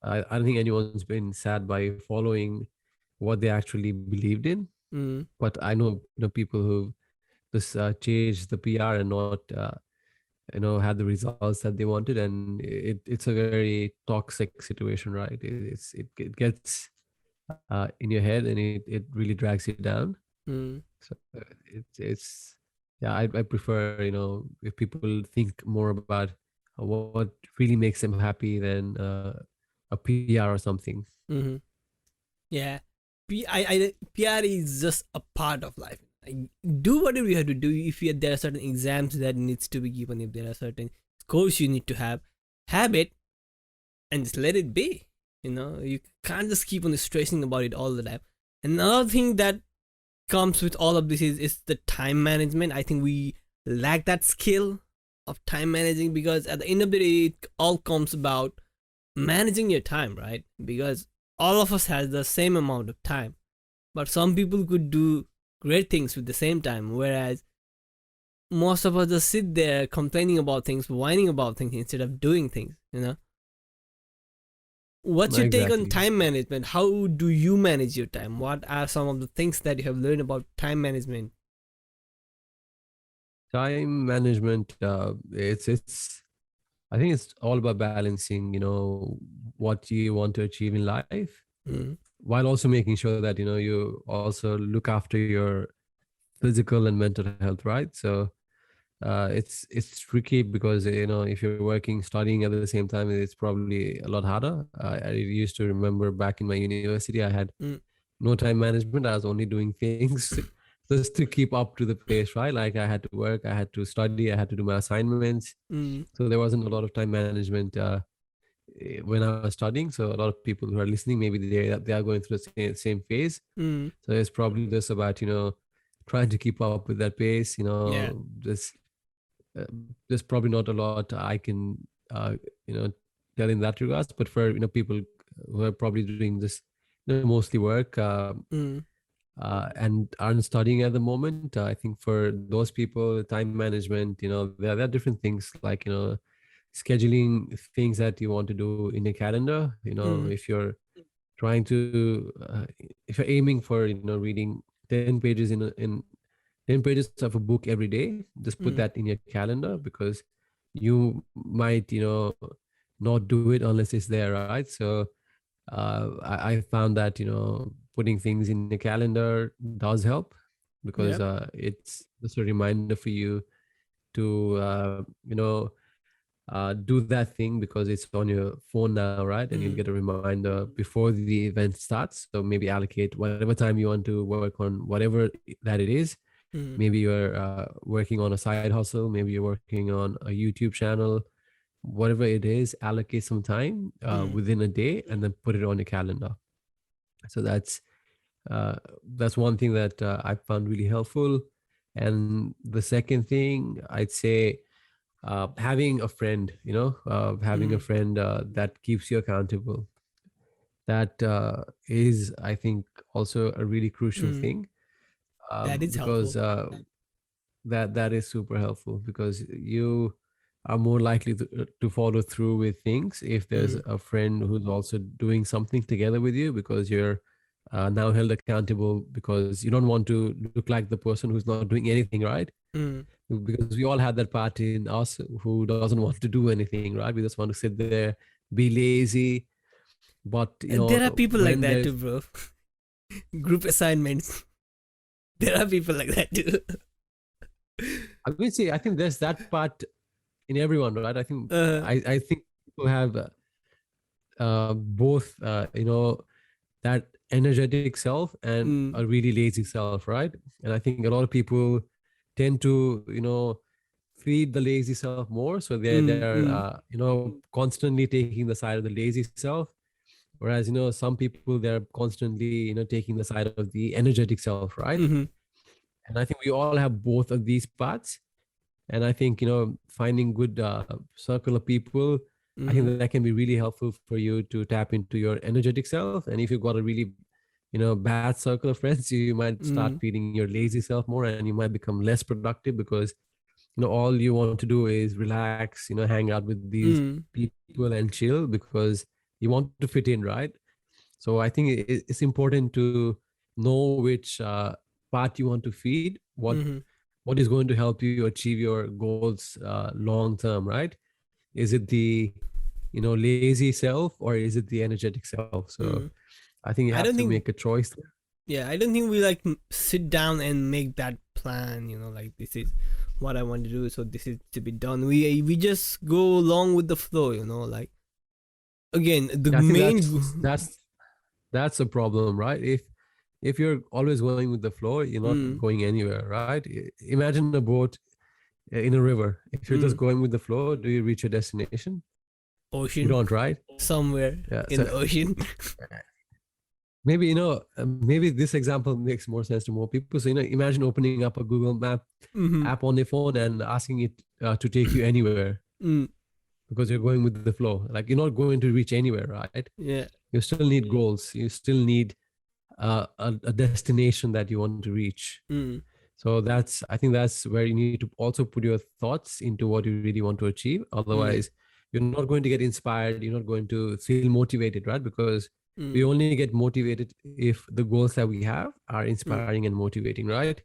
I don't think anyone's been sad by following what they actually believed in. Mm. But I know, people who just changed the PR and not, had the results that they wanted, and it's a very toxic situation, right? It gets in your head, and it really drags you down. Mm. So it's yeah, I prefer, if people think more about what really makes them happy than a PR or something. Mm-hmm. Yeah. PR is just a part of life. Like, do whatever you have to do. If there are certain exams that needs to be given, if there are certain scores you need to have it, and just let it be. You know, you can't just keep on stressing about it all the time. Another thing that comes with all of this is the time management. I think we lack that skill of time managing, because at the end of the day, it all comes about managing your time, right? Because all of us has the same amount of time, but some people could do great things with the same time, whereas most of us just sit there complaining about things, whining about things instead of doing things. You know, what's your take on Exactly. time management? How do you manage your time? What are some of the things that you have learned about time management? Time management, it's I think it's all about balancing, what you want to achieve in life, Mm. while also making sure that, you also look after your physical and mental health, right? So it's tricky, because, if you're working, studying at the same time, it's probably a lot harder. I used to remember back in my university, I had Mm. no time management. I was only doing things just to keep up to the pace, right? Like, I had to work, I had to study, I had to do my assignments. Mm. So there wasn't a lot of time management when I was studying. So a lot of people who are listening, maybe they are going through the same phase. Mm. So it's probably just about, trying to keep up with that pace. Yeah. Uh, there's probably not a lot I can you know tell in that regards. But for, people who are probably doing this, mostly work, Mm. and aren't studying at the moment, I think for those people, time management, there are different things, like, scheduling things that you want to do in your calendar. If you're trying to, if you're aiming for, reading 10 pages in 10 pages of a book every day, just put that in your calendar, because you might, not do it unless it's there, right? So I found that, putting things in the calendar does help, because Yep. it's just a reminder for you to, do that thing, because it's on your phone now, right? And you'll get a reminder before the event starts. So maybe allocate whatever time you want to work on whatever that it is. Maybe you're working on a side hustle, maybe you're working on a YouTube channel, whatever it is, allocate some time within a day and then put it on your calendar. So that's one thing that I found really helpful. And the second thing, I'd say, having a friend, having a friend that keeps you accountable. That is, I think, also a really crucial thing, That is because helpful. that is super helpful, because you are more likely to follow through with things if there's a friend who's also doing something together with you, because you're now held accountable, because you don't want to look like the person who's not doing anything, right? Because we all have that part in us who doesn't want to do anything, right? We just want to sit there, be lazy. But There are people like when that there's, too, bro. Group assignments. There are people like that too. I mean, see, I think there's that part in everyone, right? I think I think people have both, that energetic self and a really lazy self, right? And I think a lot of people tend to, feed the lazy self more, so they're constantly taking the side of the lazy self, whereas some people, they're constantly taking the side of the energetic self, right? And I think we all have both of these parts. And I think finding good circle of people, I think that can be really helpful for you to tap into your energetic self. And if you've got a really bad circle of friends, you might start feeding your lazy self more, and you might become less productive, because all you want to do is relax, hang out with these people and chill, because you want to fit in, right? So I think it's important to know which part you want to feed, what is going to help you achieve your goals long term, right? Is it the lazy self, or is it the energetic self? So I think you I have don't to think. make a choice there. Yeah, I don't think we like sit down and make that plan. Like this is what I want to do, so this is to be done. We just go along with the flow. Like again, the Yeah, I think main. that's a problem, right? If you're always going with the flow, you're not going anywhere, right? Imagine a boat in a river. If you're just going with the flow, do you reach your destination? You Ocean don't, right? somewhere Yeah. in the So ocean. maybe maybe this example makes more sense to more people. So imagine opening up a Google Map app on your phone and asking it to take you anywhere, because you're going with the flow. Like, you're not going to reach anywhere, right? Yeah. You still need goals. You still need a destination that you want to reach. So I think that's where you need to also put your thoughts into what you really want to achieve. Otherwise, you're not going to get inspired. You're not going to feel motivated, right? Because we only get motivated if the goals that we have are inspiring and motivating, right?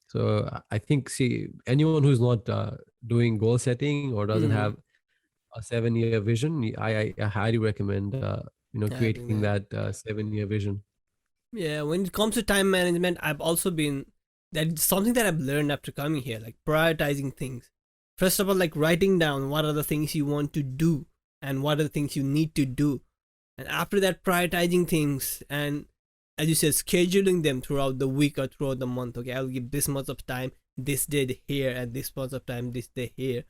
So I think, see, anyone who's not doing goal setting or doesn't have a 7-year vision, I highly recommend, Having creating that. that 7-year vision. Yeah, when it comes to time management, I've also been that's something that I've learned after coming here, like prioritizing things. First of all, like writing down what are the things you want to do and what are the things you need to do. And after that, prioritizing things and, as you said, scheduling them throughout the week or throughout the month. Okay, I'll give this much of time this day here and this much of time this day here.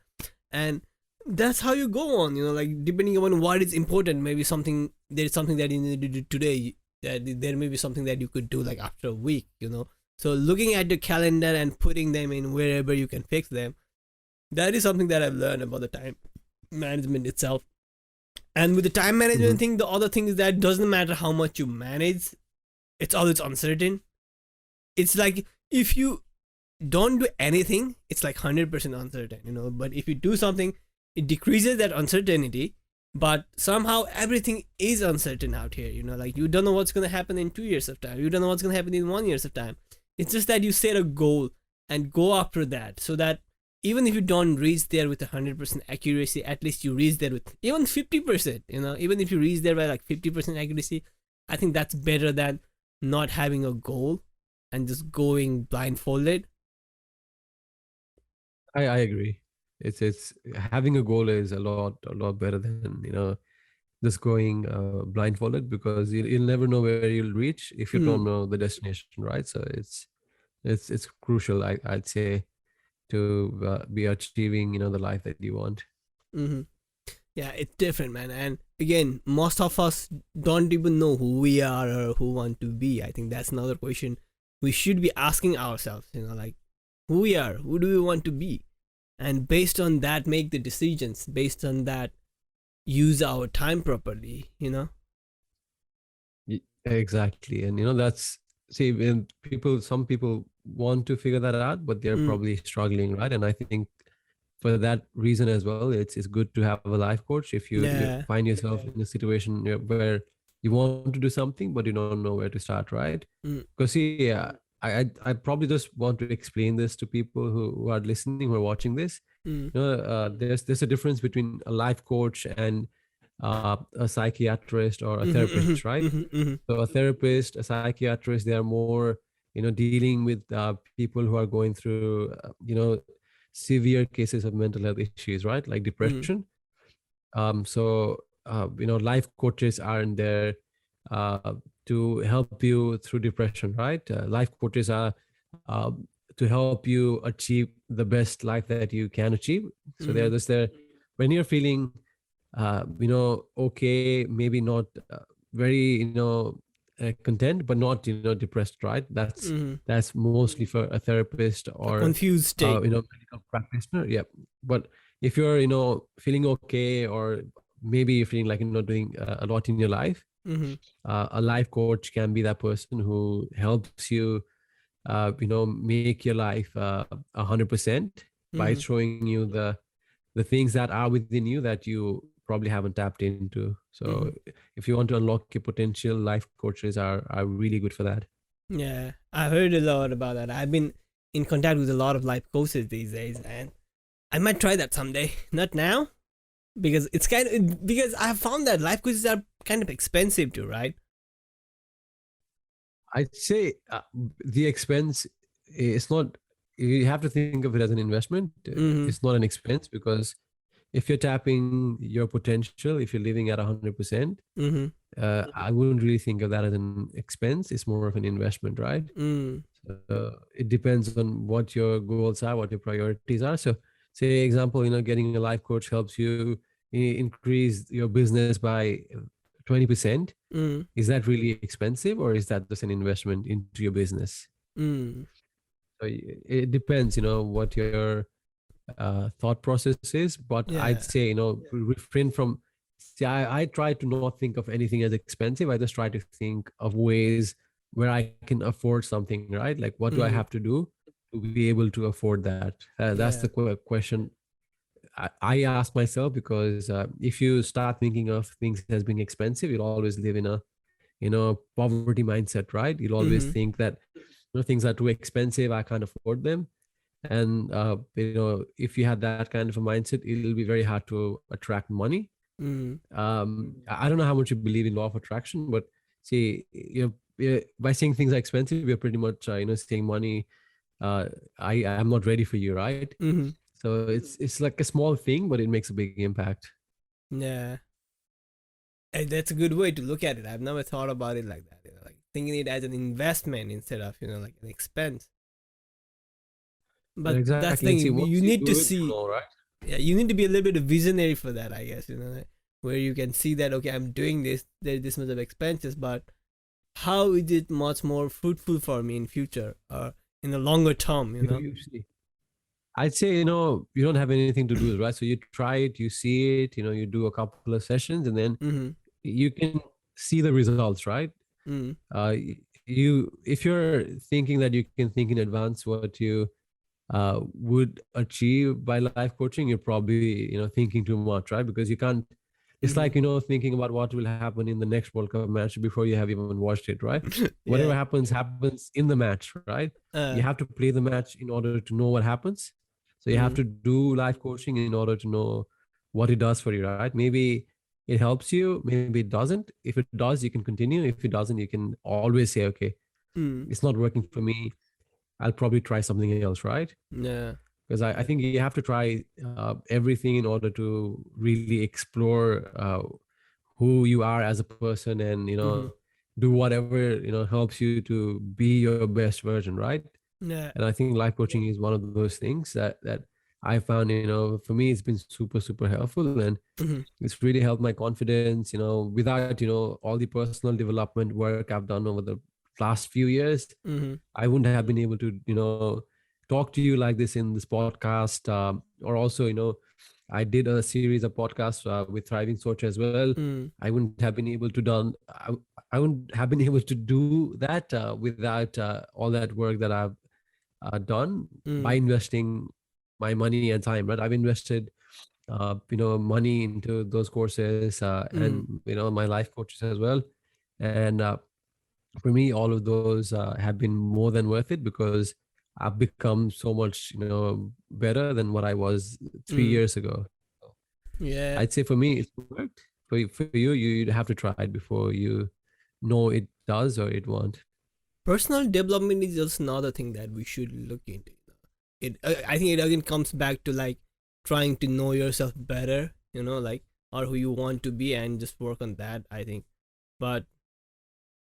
And that's how you go on, like depending on what is important. Maybe there's something that you need to do today. There may be something that you could do like after a week. So looking at your calendar and putting them in wherever you can fix them, that is something that I've learned about the time management itself. And with the time management thing, the other thing is that it doesn't matter how much you manage, it's always uncertain. It's like if you don't do anything, it's like 100% uncertain, but if you do something, it decreases that uncertainty. But somehow everything is uncertain out here, like you don't know what's going to happen in 2 years of time, you don't know what's going to happen in 1 years of time. It's just that you set a goal and go after that, so that even if you don't reach there with 100% accuracy, at least you reach there with even 50%. Even if you reach there by like 50% accuracy, I think that's better than not having a goal and just going blindfolded. I agree. It's having a goal is a lot better than just going blindfolded, because you'll never know where you'll reach if you don't know the destination, right? So it's crucial, I'd say, to be achieving the life that you want. Mm-hmm. Yeah, it's different, man. And again, most of us don't even know who we are or who want to be. I think that's another question we should be asking ourselves, like who we are, who do we want to be? And based on that, make the decisions. Based on that, use our time properly, Exactly. And that's, see, when some people want to figure that out, but they're probably struggling, right? And I think for that reason as well, it's good to have a life coach if you find yourself in a situation where you want to do something but you don't know where to start, right? Because see, I probably just want to explain this to people who are listening, who are watching this. There's a difference between a life coach and a psychiatrist or a therapist, right? So a therapist, a psychiatrist, they are more dealing with people who are going through severe cases of mental health issues, right? Like depression. So life coaches aren't there to help you through depression, right? Life coaches are to help you achieve the best life that you can achieve. So they're just there when you're feeling okay, maybe not very content, but not depressed, right? That's mostly for a therapist or a confused state, medical practitioner. Yeah. But if you're feeling okay, or maybe you're feeling like doing a lot in your life, a life coach can be that person who helps you make your life 100% by showing you the things that are within you that you probably haven't tapped into. So if you want to unlock your potential, life coaches are really good for that. Yeah, I heard a lot about that. I've been in contact with a lot of life coaches these days, and I might try that someday. Not now, because because I have found that life coaches are kind of expensive too, right? I'd say the expense is not, you have to think of it as an investment. It's not an expense, because if you're tapping your potential, if you're living at 100%, I wouldn't really think of that as an expense. It's more of an investment, right? It depends on what your goals are, what your priorities are. So say example, getting a life coach helps you increase your business by 20%. Is that really expensive, or is that just an investment into your business? So it depends, what your thought process is. But I'd say, refrain from, see, I try to not think of anything as expensive. I just try to think of ways where I can afford something, right? Like, what do I have to do to be able to afford that? That's the question I ask myself, because if you start thinking of things as being expensive, you'll always live in a poverty mindset, right? You'll always think that things are too expensive, I can't afford them. And if you have that kind of a mindset, it'll be very hard to attract money. I don't know how much you believe in law of attraction, but see, by saying things are expensive, we're pretty much saying money, I'm not ready for you, right? So it's like a small thing, but it makes a big impact. Yeah, and that's a good way to look at it. I've never thought about it like that. Like thinking it as an investment instead of like an expense. But exactly. that's the thing. You need to it, see. right? Yeah, you need to be a little bit of visionary for that, I guess. Where you can see that, okay, I'm doing this. There's this much of expenses, but how is it much more fruitful for me in future or in the longer term? You see, I'd say you don't have anything to do, right? So you try it, you see it, you do a couple of sessions, and then you can see the results, right? If you're thinking that you can think in advance what you would achieve by life coaching, you're probably thinking too much, right? Because you can't. It's Mm-hmm. like thinking about what will happen in the next World Cup match before you have even watched it, right? Whatever Yeah. happens in the match, right? You Uh, have to play the match in order to know what happens. So you have mm, to do life coaching in order to know what it does for you, right? Maybe it helps you, maybe it doesn't. If it does, you can continue. If it doesn't, you can always say, okay, mm, it's not working for me. I'll probably try something else, right? yeah. Because I think you have to try everything in order to really explore who you are as a person, and Mm-hmm. do whatever helps you to be your best version, right? Yeah. And I think life coaching is one of those things that I found, for me, it's been super helpful, and Mm-hmm. it's really helped my confidence. Without all the personal development work I've done over the last few years, Mm-hmm. I wouldn't have been able to talk to you like this in this podcast. Or also, I did a series of podcasts with Thriving Soch as well. Mm, I wouldn't have been able to done. I wouldn't have been able to do that without all that work that I've done by mm, investing my money and time. Right, I've invested money into those courses, mm, and my life coaches as well. And for me, all of those have been more than worth it, because I've become so much better than what I was three mm. years ago. Yeah. I'd say for me it's worked. For you, you'd have to try it before you know it does or it won't. Personal development is just another thing that we should look into. I think it again comes back to like trying to know yourself better, like, or who you want to be, and just work on that, I think. But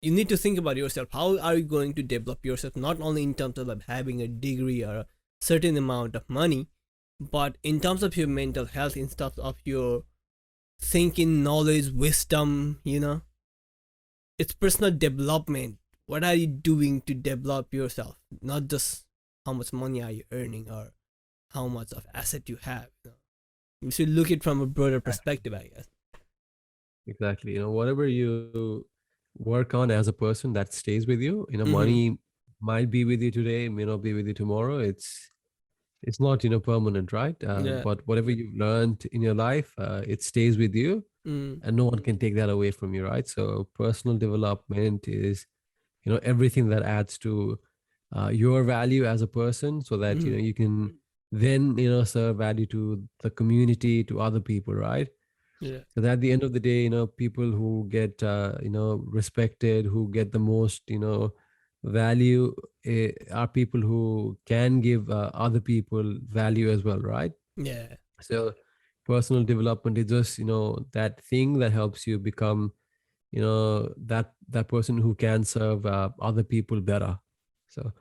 you need to think about yourself. How are you going to develop yourself, not only in terms of like having a degree or a certain amount of money, but in terms of your mental health, in terms of your thinking, knowledge, wisdom, it's personal development. What are you doing to develop yourself? Not just how much money are you earning or how much of asset you have. You should look it from a broader perspective, I guess. Exactly. Whatever you work on as a person, that stays with you. Mm-hmm. Money might be with you today, may not be with you tomorrow. It's not permanent, right? Yeah. But whatever you've learned in your life, it stays with you, Mm. and no one can take that away from you, right? So personal development is everything that adds to your value as a person, so that Mm-hmm. you can then serve value to the community, to other people, right? Yeah. So that at the end of the day, people who get respected, who get the most value, are people who can give other people value as well, right? Yeah. So personal development is just that thing that helps you become that person who can serve other people better. So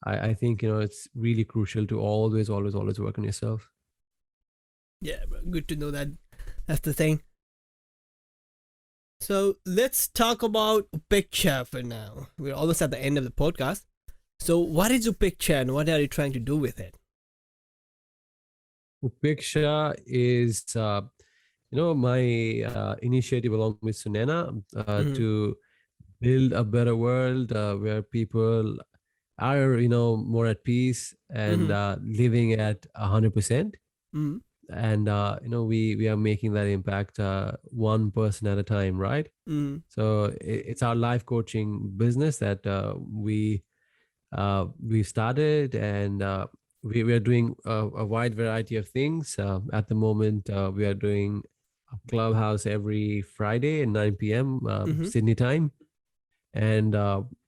I think it's really crucial to always work on yourself. Yeah, bro. Good to know that. That's the thing. So let's talk about Upeksha for now. We're almost at the end of the podcast. So what is Upeksha and what are you trying to do with it? Upeksha is my initiative along with Sunena Mm-hmm. to build a better world where people are more at peace and Mm-hmm. living at 100%. Mm-hmm. And we are making that impact one person at a time, right? Mm-hmm. So it's our life coaching business that we started, and we are doing a wide variety of things. At the moment, we are doing a clubhouse every Friday at 9 p.m. Mm-hmm. Sydney time. And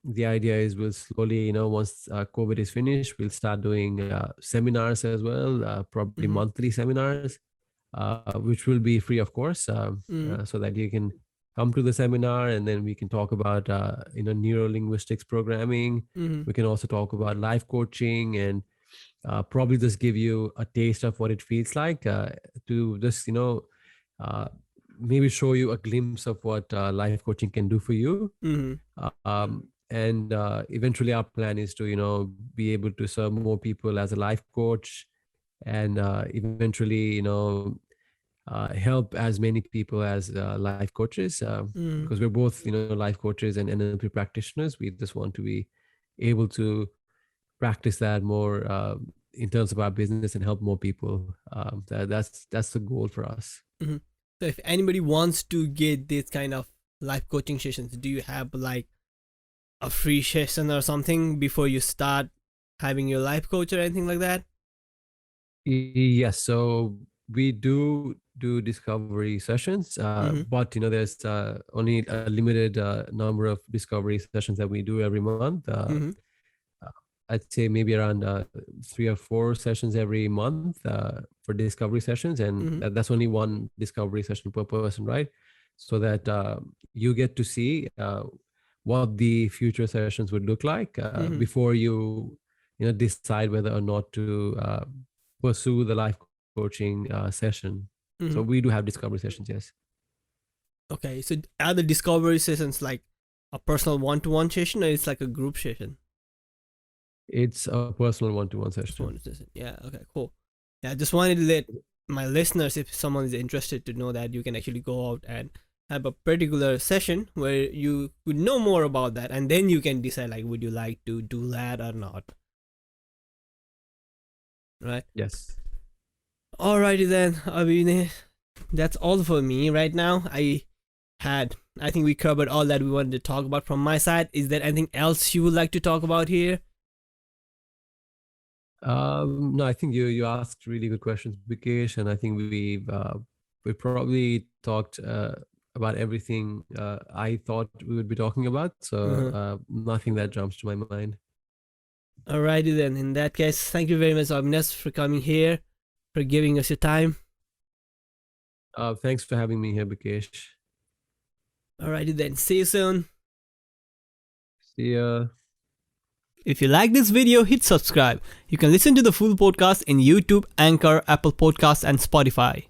the idea is we'll slowly, once COVID is finished, we'll start doing seminars as well, probably Mm-hmm. monthly seminars, which will be free, of course, Mm-hmm. so that you can come to the seminar, and then we can talk about neuro-linguistics programming. Mm-hmm. We can also talk about life coaching, and probably just give you a taste of what it feels like to just uh, maybe show you a glimpse of what life coaching can do for you. Mm-hmm. And eventually our plan is to be able to serve more people as a life coach, and eventually help as many people as life coaches, Mm-hmm. because we're both life coaches and NLP practitioners. We just want to be able to practice that more in terms of our business and help more people. That's the goal for us. So if anybody wants to get this kind of life coaching sessions, do you have like a free session or something before you start having your life coach or anything like that? Yes, so we do discovery sessions, but there's only a limited number of discovery sessions that we do every month. I'd say maybe around 3 or 4 sessions every month for discovery sessions, and that's only one discovery session per person, right? So that you get to see what the future sessions would look like before you decide whether or not to pursue the life coaching session. So we do have discovery sessions, yes. Okay, so are the discovery sessions like a personal one-to-one session, or it's like a group session? It's a personal one-to-one session. Yeah, okay, cool. Yeah, I just wanted to let my listeners, if someone is interested, to know that you can actually go out and have a particular session where you would know more about that, and then you can decide like, would you like to do that or not? Right? Yes. Alrighty then, Abhinesh. That's all for me right now. I think we covered all that we wanted to talk about from my side. Is there anything else you would like to talk about here? No, I think you asked really good questions, Bikesh, and I think we probably talked about everything I thought we would be talking about. So nothing that jumps to my mind. Alrighty then. In that case, thank you very much, Abhinesh, for coming here, for giving us your time. Thanks for having me here, Bikesh. Alrighty then. See you soon. See ya. If you like this video, hit subscribe. You can listen to the full podcast in YouTube, Anchor, Apple Podcasts, and Spotify.